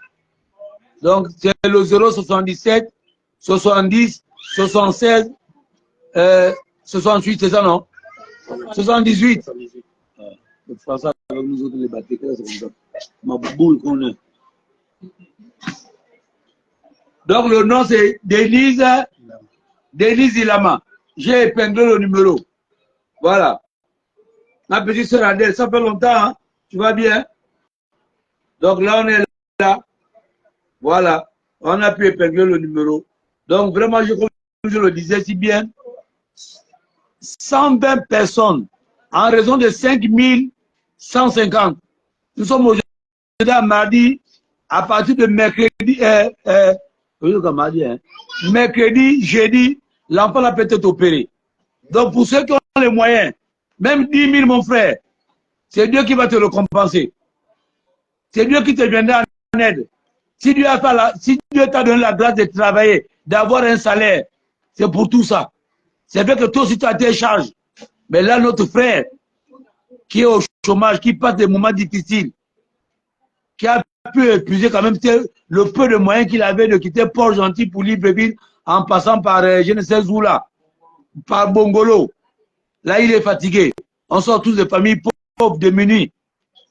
Donc, c'est le 077 70 76 68, c'est ça, non? 78. Le français avec nous autres, les batteries, c'est comme ça. Ma boule qu'on est. Donc, le nom, c'est Denise Ilama. J'ai épinglé le numéro. Voilà. Ma petite soeur Adèle, ça fait longtemps, hein? Tu vas bien? Donc là, on est là. Voilà. On a pu épingler le numéro. Donc, vraiment, comme je le disais si bien, 120 personnes en raison de 5150. Nous sommes aujourd'hui à mardi, à partir de mercredi, mercredi, jeudi, l'enfant a peut-être opéré. Donc, pour ceux qui ont les moyens, même 10 000, mon frère, c'est Dieu qui va te le compenser. C'est Dieu qui te viendra en aide. Si Dieu t'a donné la grâce de travailler, d'avoir un salaire, c'est pour tout ça. C'est vrai que toi aussi tu as tes charges. Mais là, notre frère, qui est au chômage, qui passe des moments difficiles, qui a pu épuiser quand même le peu de moyens qu'il avait de quitter Port-Gentil pour Libreville en passant par je ne sais où là, par Bongolo. Là, il est fatigué. On sort tous des familles pauvres, démunies.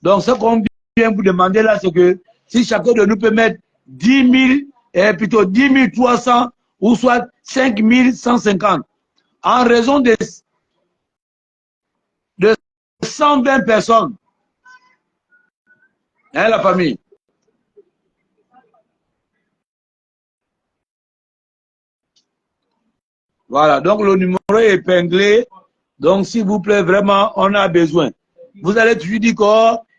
Donc, ce qu'on vient vous demander là, c'est que si chacun de nous peut mettre 10 000, plutôt 10 300 ou soit 5 150, en raison de 120 personnes, hein, la famille. Voilà, donc le numéro est épinglé. Donc, s'il vous plaît, vraiment, on a besoin. Vous allez toujours dire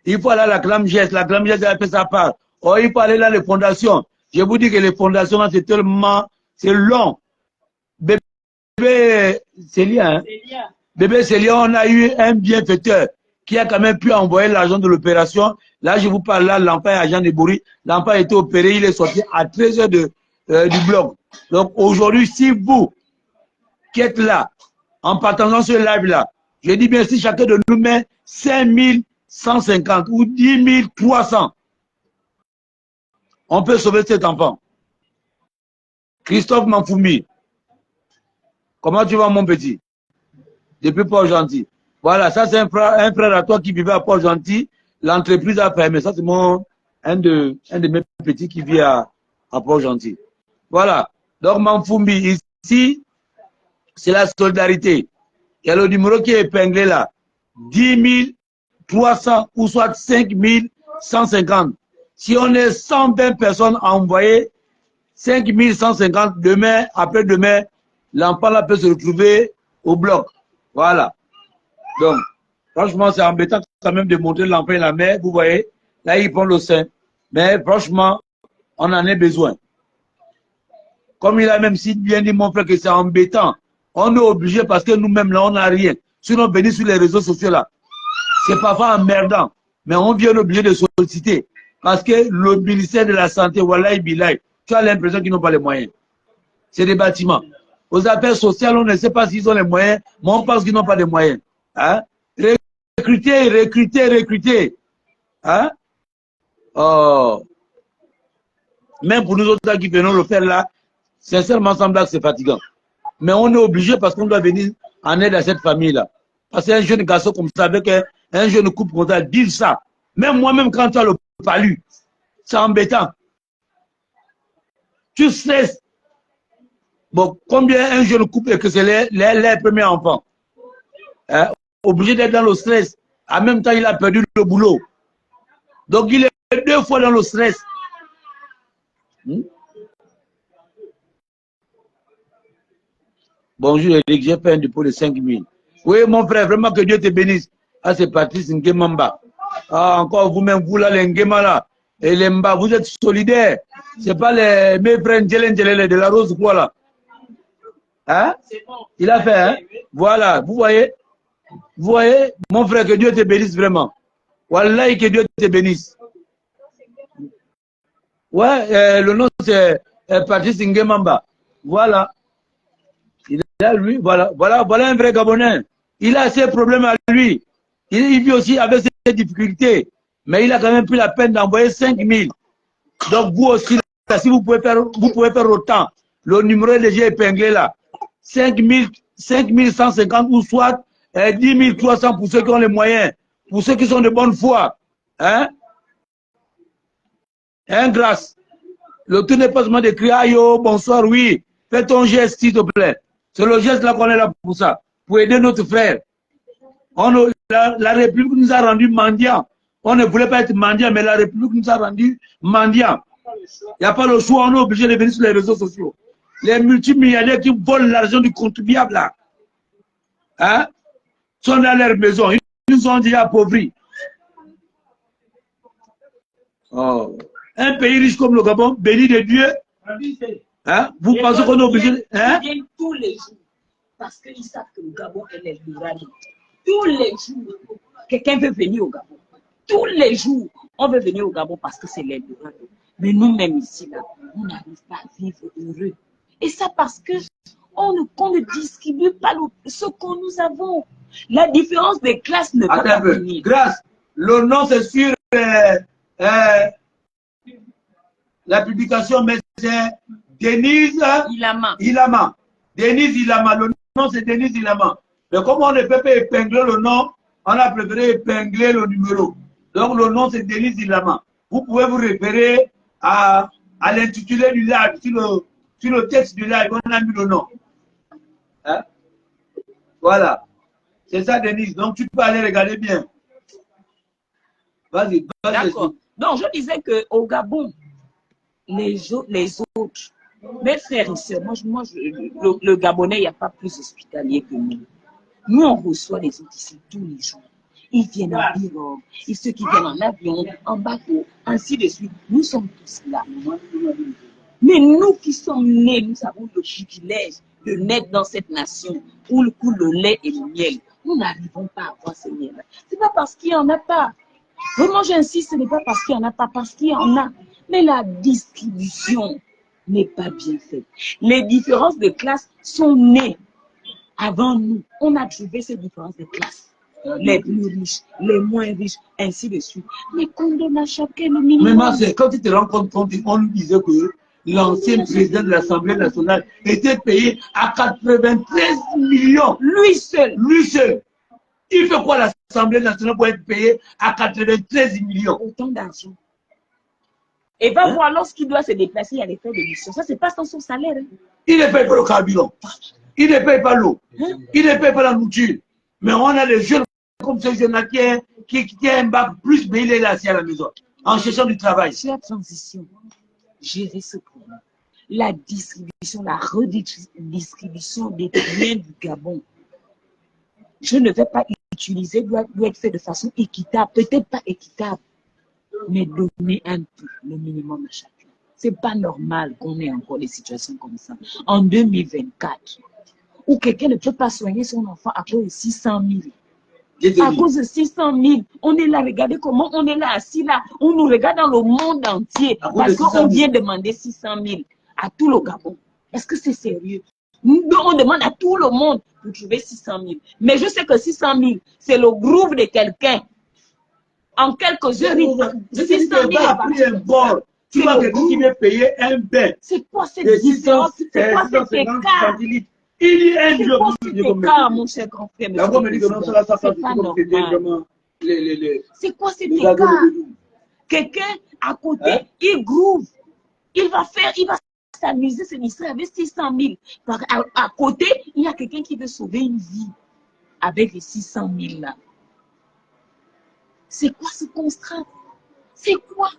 qu'il faut aller à la ClamGest. La ClamGest, elle fait sa part. Or, il faut aller dans les fondations. Je vous dis que les fondations, c'est tellement, c'est long. Bébé Célia, hein? Bébé Célia, on a eu un bienfaiteur qui a quand même pu envoyer l'argent de l'opération. Là, je vous parle là, l'enfant est agent de Bourri. L'enfant a été opéré, il est sorti à 13 h du bloc. Donc, aujourd'hui, si vous qui êtes là, en partageant ce live-là, je dis bien si chacun de nous met 5 150 ou 10 300, on peut sauver cet enfant. Christophe Manfoumi, comment tu vas mon petit? Depuis Port-Gentil. Voilà, ça c'est un frère à toi qui vivait à Port-Gentil. L'entreprise a fermé. Ça c'est un de mes petits qui vit à Port-Gentil. Voilà. Donc Manfoumi, ici, c'est la solidarité. Il y a le numéro qui est épinglé là. 10 300 ou soit 5 150. Si on est 120 personnes à envoyer 5 150, demain, après-demain, l'enfant là peut se retrouver au bloc. Voilà. Donc, franchement, c'est embêtant quand même de montrer l'enfant et la mère. Vous voyez, là, il prend le sein. Mais franchement, on en a besoin. Comme il a même si bien dit mon frère que c'est embêtant, on est obligé parce que nous-mêmes là, on n'a rien. Sinon, venir sur les réseaux sociaux là, c'est parfois emmerdant. Mais on vient obligé de solliciter. Parce que le ministère de la Santé, Wallahi Bilaï, tu as l'impression qu'ils n'ont pas les moyens. C'est des bâtiments. Aux affaires sociales, on ne sait pas s'ils ont les moyens, mais on pense qu'ils n'ont pas de moyens. Hein? Recruter. Hein? Oh. Même pour nous autres qui venons le faire là, sincèrement, semble que c'est fatigant. Mais on est obligé parce qu'on doit venir en aide à cette famille-là. Parce qu'un jeune garçon comme ça, avec un jeune couple comme ça, dire ça. Même moi-même, quand tu as le palu, c'est embêtant. Tu stresses. Bon, combien un jeune couple et que c'est les premiers enfants? Hein? Obligé d'être dans le stress. En même temps, il a perdu le boulot. Donc, il est 2 fois dans le stress. Bonjour Eric, j'ai fait un dépôt de 5 000. Oui, mon frère, vraiment que Dieu te bénisse. Ah, c'est Patrice Nguemamba. Ah, encore vous-même, vous là, les Nguema là, et les Mba, vous êtes solidaires. C'est pas mes frères Ndjelen de la Rose, quoi là. Hein? Il a fait, hein? Voilà, vous voyez, mon frère, que Dieu te bénisse vraiment. Wallahi, que Dieu te bénisse. Ouais, le nom c'est Patrice Nguemamba. Voilà. Il est là, lui, voilà un vrai Gabonais. Il a ses problèmes à lui. Il vit aussi avec ses difficultés. Mais il a quand même pris la peine d'envoyer 5 000. Donc vous aussi, si vous pouvez faire autant. Le numéro est déjà épinglé là. 5 150 ou soit 10 300 pour ceux qui ont les moyens. Pour ceux qui sont de bonne foi. Hein? Grâce. Le tout n'est pas seulement de crier, aïe, bonsoir, oui. Fais ton geste, s'il te plaît. C'est le geste là qu'on est là pour ça. Pour aider notre frère. La République nous a rendu mendiants. On ne voulait pas être mendiant, mais la République nous a rendu mendiants. Il n'y a pas le choix, on est obligé de venir sur les réseaux sociaux. Les multimilliardaires qui volent l'argent du contribuable là, hein, sont dans leur maison. Ils nous ont déjà appauvris. Oh. Un pays riche comme le Gabon, béni de Dieu, hein, vous pensez qu'on est obligé... Hein? Ils viennent tous les jours, parce qu'ils savent que le Gabon est l'Eldorado. Tous les jours, quelqu'un veut venir au Gabon. Tous les jours, on veut venir au Gabon parce que c'est l'Eldorado. Mais nous-mêmes ici, là, on n'arrive pas à vivre heureux. Et ça parce que on ne distribue pas ce que nous avons. La différence des classes ne peut pas venir. Grâce, le nom c'est sur la publication, mais c'est Denise Ilama. Denise Ilama, le nom c'est Denise Ilama. Mais comme on ne peut pas épingler le nom, on a préféré épingler le numéro. Donc le nom c'est Denise Ilama. Vous pouvez vous référer à l'intitulé du live, sur le texte du live, on a mis le nom. Hein? Voilà. C'est ça Denise. Donc tu peux aller regarder bien. Vas-y. D'accord. Donc je disais qu'au Gabon, les autres, mes frères et sœurs, le Gabonais, il n'y a pas plus hospitalier que nous. Nous, on reçoit les autres ici tous les jours. Ils viennent en pirogue, ceux qui viennent en avion, en bateau, ainsi de suite. Nous sommes tous là. Mais nous qui sommes nés, nous avons le privilège de naître dans cette nation où le coule le lait et le miel. Nous n'arrivons pas à avoir ce miel-là. Ce n'est pas parce qu'il n'y en a pas. Vraiment, j'insiste, ce n'est pas parce qu'il n'y en a pas, parce qu'il y en a. Mais la distribution n'est pas bien faite. Les différences de classe sont nées avant nous. On a trouvé ces différences de classe. les plus riches, les moins riches, ainsi de suite. Mais qu'on donne à chacun le minimum. Mais ma soeur, quand tu te rends compte, on nous disait que l'ancien président de l'Assemblée nationale était payé à 93 millions. Lui seul. Lui seul. Il fait quoi l'Assemblée nationale pour être payé à 93 millions? Autant d'argent. Et va voir, lorsqu'il doit se déplacer, il y a des frais de mission. Ça, c'est pas sans son salaire. Hein. Il ne paye pas le carburant. Il ne paye pas l'eau. Il ne paye pas la nourriture. Mais on a des jeunes comme ce jeune-là qui a un bac plus, mais il est là assis à la maison, en cherchant du travail. Sur la transition, gérer ce problème. La distribution, la redistribution des biens du Gabon. Je ne vais pas utiliser, doit être fait de façon équitable, peut-être pas équitable, mais donner un peu, le minimum à chacun. C'est pas normal qu'on ait encore des situations comme ça. En 2024, où quelqu'un ne peut pas soigner son enfant à cause de 600 000. À cause de 600 000, on est là, regardez comment on est là, assis là. On nous regarde dans le monde entier parce qu'on vient demander 600 000 à tout le Gabon. Est-ce que c'est sérieux? On demande à tout le monde pour trouver 600 000. Mais je sais que 600 000, c'est le groove de quelqu'un. En quelques heures, 600 000 a pris un bord. Tu vois quelqu'un qui veut payer un bain. C'est quoi cette différence? C'est quoi cet écart? Il y a un C'est quoi cet écart, mon cher grand frère? C'est pas normal. C'est quoi cet écart? Quelqu'un à côté, il groove. Il va s'amuser, se distraire avec 600 000. À côté, il y a quelqu'un qui veut sauver une vie avec les 600 000 là. C'est quoi ce contrat? C'est quoi?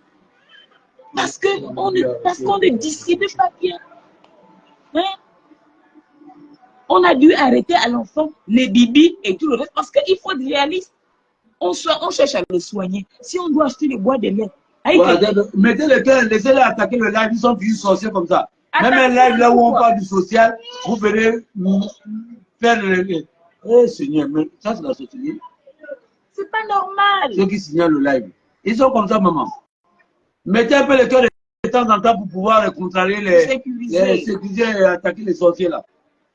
Parce qu'on ne distribue pas bien. Hein? On a dû arrêter à l'enfant les bibis et tout le reste parce qu'il faut être réaliste. On cherche à le soigner. Si on doit acheter le bois de lait, mettez le cœur, laissez-les attaquer le live, ils sont plus sorciers comme ça. Même un live là où on parle du social, vous venez faire le. Eh Seigneur, mais ça c'est la société. C'est pas normal. Ceux qui signalent le live, ils sont comme ça, maman. Mettez un peu le cœur de temps en temps pour pouvoir contrarier sécuriser et attaquer les sorciers là.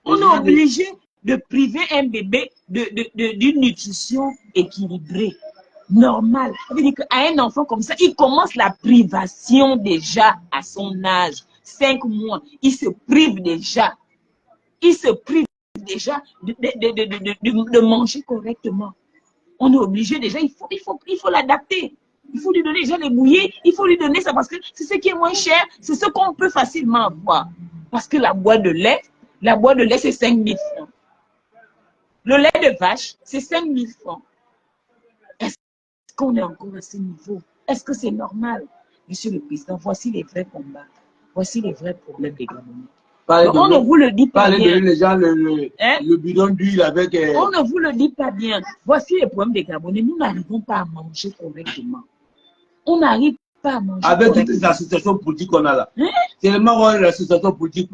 On est obligé de priver un bébé d'une nutrition équilibrée, normale. Ça veut dire qu'à un enfant comme ça, il commence la privation déjà à son âge. 5 mois, il se prive déjà. Il se prive déjà de manger correctement. On est obligé déjà, il faut l'adapter. Il faut lui donner déjà les bouillies, il faut lui donner ça parce que c'est ce qui est moins cher, c'est ce qu'on peut facilement avoir. Parce que la boîte de lait, c'est 5 000 francs. Le lait de vache, c'est 5 000 francs. Est-ce qu'on est encore à ce niveau? Est-ce que c'est normal? Monsieur le Président, voici les vrais combats. Voici les vrais problèmes des Gabonais. On ne vous le dit pas bien. Parlez de les gens, le bidon d'huile avec... On ne vous le dit pas bien. Voici les problèmes des Gabonais. Nous n'arrivons pas à manger correctement. On n'arrive pas à manger avec correctement. toutes les associations politiques qu'on a là. C'est vraiment une association politique.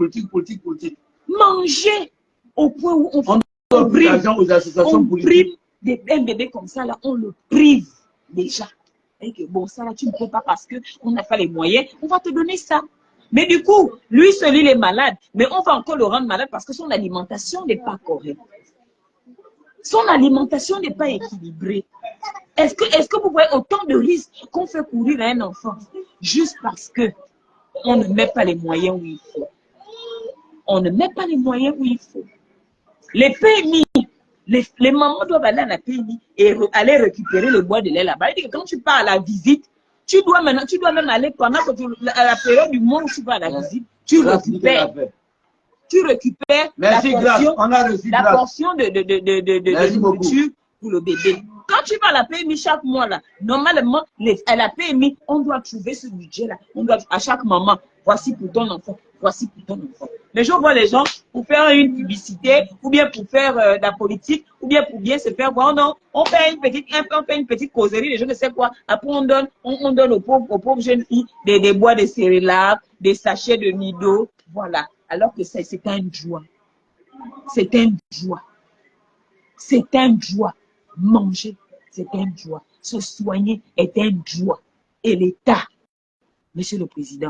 Manger au point où on prive aux associations politiques. Un bébé comme ça, là, on le prive déjà. Et que bon, ça là, tu ne peux pas parce qu'on n'a pas les moyens. On va te donner ça. Mais du coup, lui seul, il est malade. Mais on va encore le rendre malade parce que son alimentation n'est pas correcte. Son alimentation n'est pas équilibrée. Est-ce que vous voyez autant de risques qu'on fait courir à un enfant juste parce qu'on ne met pas les moyens où il faut? On ne met pas les moyens où il faut. Les PMI, les mamans doivent aller à la PMI et aller récupérer le bois de lait là-bas. Quand tu pars à la visite, tu dois même aller pendant que à la période du mois où tu vas à la visite, tu récupères Merci, la portion de nourriture pour le bébé. Quand tu vas à la PMI chaque mois, là, normalement, à la PMI, on doit trouver ce budget-là. On doit, à chaque maman, voici pour ton enfant, voici pour ton enfant. Mais je vois les gens pour faire une publicité, ou bien pour faire de la politique, ou bien pour bien se faire voir. Non, on fait une petite causerie, je ne sais quoi. Après, on donne aux pauvres jeunes filles des bois de céréales, des sachets de Nido, voilà. Alors que c'est un joie. C'est un joie. C'est un joie. Manger, c'est un joie. Se soigner est un joie. Et l'État, Monsieur le Président,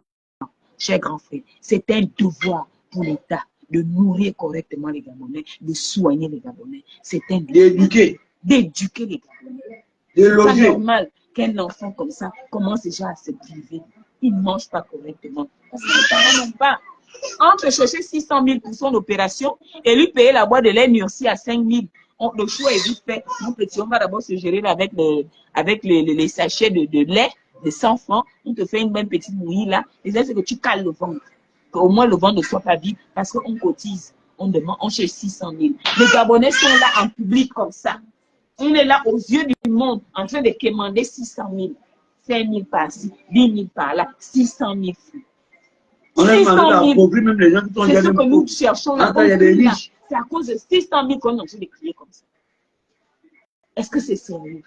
cher grand frère, c'est un devoir pour l'État de nourrir correctement les Gabonais, de soigner les Gabonais. C'est un devoir. D'éduquer. d'éduquer les Gabonais. De C'est pas loger. normal qu'un enfant comme ça commence déjà à se priver. Il ne mange pas correctement. Parce que les parents n'ont pas. Entre chercher 600 000 pour son opération et lui payer la boîte de lait Nursi à 5 000, le choix est vite fait. Mon petit, on va d'abord se gérer avec les sachets de lait de 100 francs. On te fait une bonne petite bouillie là. Et c'est que tu cales le ventre. Qu'au moins le ventre ne soit pas vide parce qu'on cotise. On demande, on cherche 600 000. Les Gabonais sont là en public comme ça. On est là aux yeux du monde en train de commander 600 000. 5 000 par-ci, 10 000 par-là, 600 000 francs. On est demandé d'appauvrir même les gens qui sont C'est déjà ce que nous cherchons là. Il y a des riches. C'est à cause de 600 000 qu'on est en train de crier comme ça. Est-ce que c'est sérieux?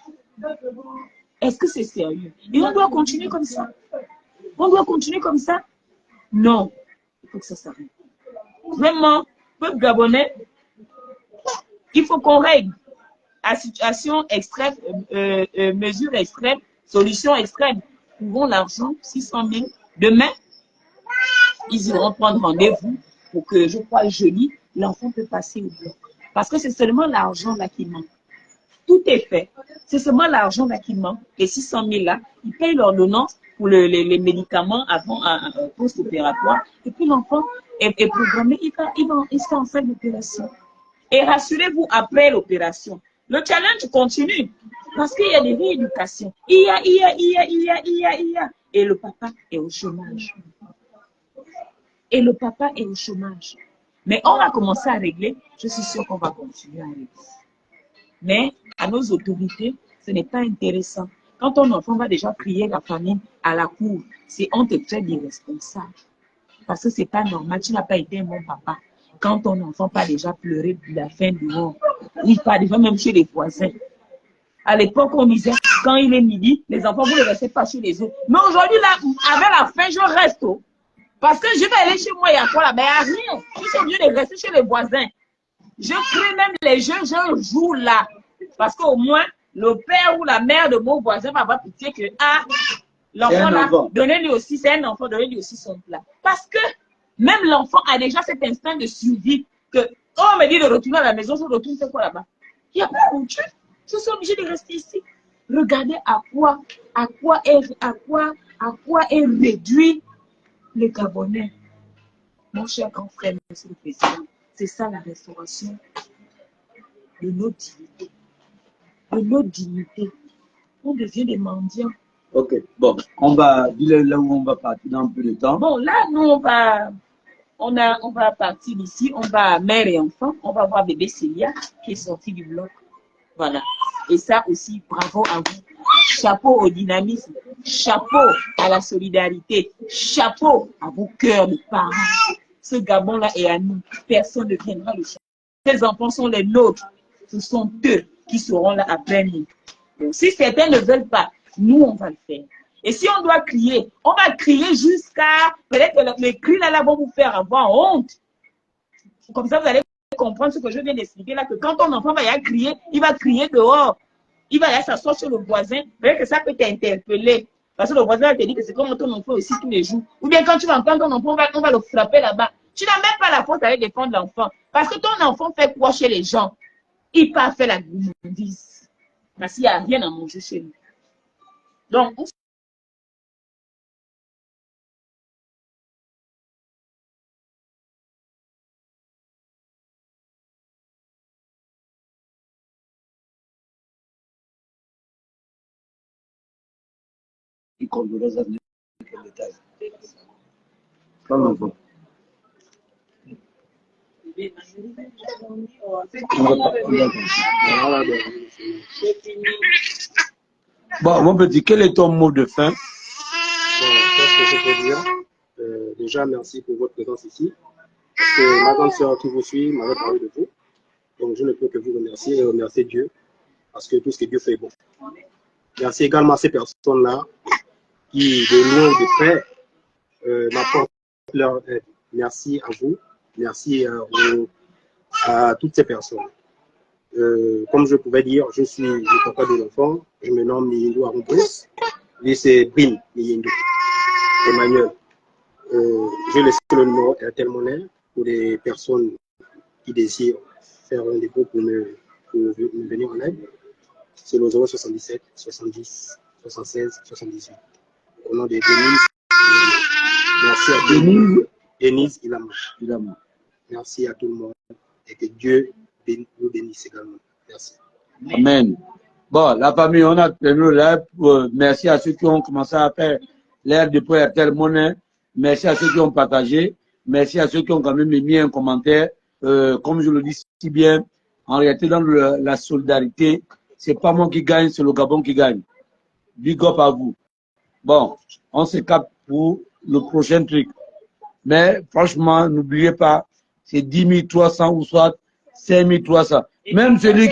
Est-ce que c'est sérieux? Et on doit continuer comme ça? On doit continuer comme ça? Non. Il faut que ça s'arrête. Vraiment, peuple gabonais, il faut qu'on règle. À situation extrême, mesure extrême, solution extrême. Trouvons l'argent, 600 000. Demain, ils iront prendre rendez-vous pour que, je crois, jeudi, l'enfant peut passer au bloc. Parce que c'est seulement l'argent là qui manque. Tout est fait. C'est seulement l'argent là qui manque. Les 600 000 là, ils payent l'ordonnance pour les médicaments avant un post-opératoire. Et puis l'enfant est programmé, il sera en fin d'opération. Et rassurez-vous, après l'opération, le challenge continue. Parce qu'il y a des rééducations. Il y a. Et le papa est au chômage. Et le papa est au chômage. Mais on va commencer à régler. Je suis sûre qu'on va continuer à régler. Mais à nos autorités, ce n'est pas intéressant. Quand ton enfant va déjà prier la famille à la cour, c'est on te traite d'irresponsable. Parce que c'est pas normal. Tu n'as pas été un bon papa. Quand ton enfant pas déjà pleuré de la faim dehors, il part déjà même chez les voisins. À l'époque, on disait, quand il est midi, les enfants, vous ne restez pas chez les autres. Mais aujourd'hui, là, avec la faim, je reste. Parce que je vais aller chez moi, il y a quoi là? Mais il n'y a rien. Je suis obligé de rester chez les voisins. Je prie même les jeunes, je joue là. Parce qu'au moins, le père ou la mère de mon voisin va avoir pitié que, l'enfant là, donnez-lui aussi, c'est un enfant, donnez-lui aussi son plat. Parce que même l'enfant a déjà cet instinct de survie que, on me dit de retourner à la maison, je retourne, c'est quoi là-bas? Il n'y a pas foutu. Je suis obligé de rester ici. Regardez à quoi est réduit le Gabonais. Mon cher grand frère, monsieur le président, c'est ça la restauration de notre dignité. De notre dignité. On devient des mendiants. Ok, bon, on va dire là où on va partir dans un peu de temps. Bon, là, nous, on va partir d'ici, on va mère et enfant, on va voir bébé Célia qui est sorti du bloc. Voilà. Et ça aussi, bravo à vous. Chapeau au dynamisme, chapeau à la solidarité, chapeau à vos cœurs de parents. Ce Gabon-là est à nous. Personne ne viendra le chercher. Ces enfants sont les nôtres. Ce sont eux qui seront là après nous. Donc, si certains ne veulent pas, nous, on va le faire. Et si on doit crier, on va crier jusqu'à... Peut-être que les cris là vont vous faire avoir honte. Comme ça, vous allez comprendre ce que je viens d'expliquer là, que quand ton enfant va y aller crier, il va crier dehors. Il va aller s'asseoir sur le voisin. Peut-être que ça peut t'interpeller. Parce que le voisin va te dire que c'est comme ton enfant aussi tous les jours. Ou bien quand tu vas entendre ton enfant, on va le frapper là-bas. Tu n'as même pas la force d'aller défendre l'enfant. Parce que ton enfant fait quoi chez les gens? Il part faire la gourmandise. Parce qu'il n'y a rien à manger chez lui. Donc, Il conduira ça dans le détail. Bon, mon petit, quel est ton mot de fin? Qu'est-ce que je peux dire? Déjà, merci pour votre présence ici. Parce que ma grande sœur qui vous suit m'avait parlé de vous. Donc, je ne peux que vous remercier et remercier Dieu. Parce que tout ce que Dieu fait est bon. Merci également à ces personnes-là qui, de loin ou de près, m'apportent leur aide. Merci à vous. Merci à toutes ces personnes. Comme je pouvais dire, je suis le papa de l'enfant. Je me nomme Niyindou Aroubous. Lui, c'est Brin Niyindou. Emmanuel. Je laisse le numéro Airtel Monnaie pour les personnes qui désirent faire un dépôt pour me venir en aide. c'est le 077 70 76 78. Au nom de Denise Ilama. Merci à tout le monde. Denise Ilama. Merci à tout le monde et que Dieu nous bénisse également. Merci. Amen. Bon, la famille, on a tenu le live. Merci à ceux qui ont commencé à faire l'air de Airtel Money. Merci à ceux qui ont partagé. Merci à ceux qui ont quand même mis un commentaire. Comme je le dis si bien, en réalité, dans la solidarité, c'est pas moi qui gagne, c'est le Gabon qui gagne. Big up à vous. Bon, on se capte pour le prochain truc. Mais franchement, n'oubliez pas, c'est 10 300 ou soit 5 300. Même celui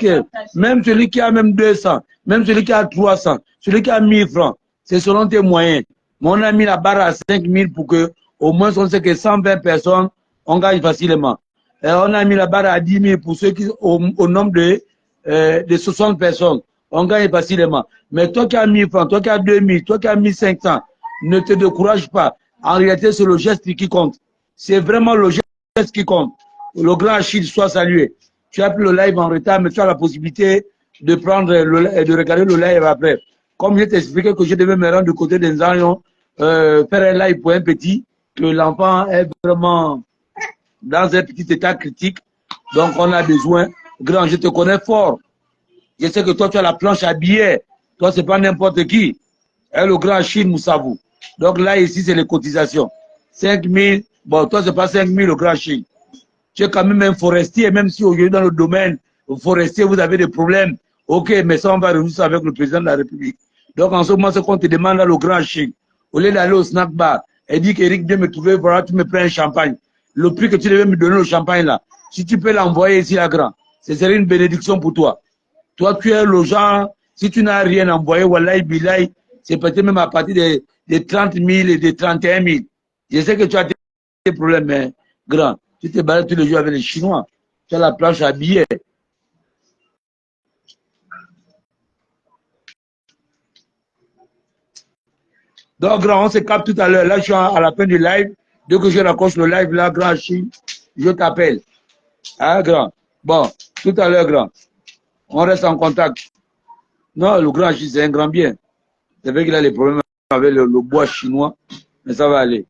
qui a même 200, même celui qui a 300, celui qui a 1000 francs, c'est selon tes moyens. Mon a mis la barre à 5000 pour que, au moins, on sait que 120 personnes, on gagne facilement. Et on a mis la barre à 10 000 pour ceux qui, au nombre de 60 personnes, on gagne facilement. Mais toi qui as 1000 francs, toi qui as 2000, toi qui as 1500, ne te décourage pas. En réalité, c'est le geste qui compte. C'est vraiment le geste qui compte. Le grand Achille soit salué. Tu as pris le live en retard, mais tu as la possibilité de prendre de regarder le live après. Comme je t'expliquais que je devais me rendre du côté des Nzanyon, faire un live pour un petit, que l'enfant est vraiment dans un petit état critique. Donc, on a besoin. Grand, je te connais fort. Je sais que toi, tu as la planche à billets. Toi, c'est pas n'importe qui. Et le grand Chine Moussavou. Donc là, ici, c'est les cotisations. 5 000. Bon, toi, c'est pas 5 000 le grand Chine. Tu es quand même un forestier, même si aujourd'hui, dans le domaine forestier, vous avez des problèmes. Ok, mais ça, on va résoudre ça avec le président de la République. Donc, en ce moment, ce qu'on te demande là, le grand Chine, au lieu d'aller au snack bar et dire qu'Éric vient me trouver, voilà, tu me prends un champagne. Le prix que tu devais me donner le champagne là, si tu peux l'envoyer ici à grand, ce serait une bénédiction pour toi. Toi, tu es le genre, si tu n'as rien envoyé, wallahi, billahi, c'est peut-être même à partir de 30 000 et de 31 000. Je sais que tu as des problèmes, mais grand, tu te balades tous les jours avec les Chinois. Tu as la planche à billets. Donc, grand, on se capte tout à l'heure. Là, je suis à la fin du live. Dès que je raccroche le live, là, grand Chine, je t'appelle. Hein, grand? Bon, tout à l'heure, grand. On reste en contact. Non, le grand Chine, c'est un grand bien. C'est vrai qu'il a les problèmes avec le bois chinois, mais ça va aller.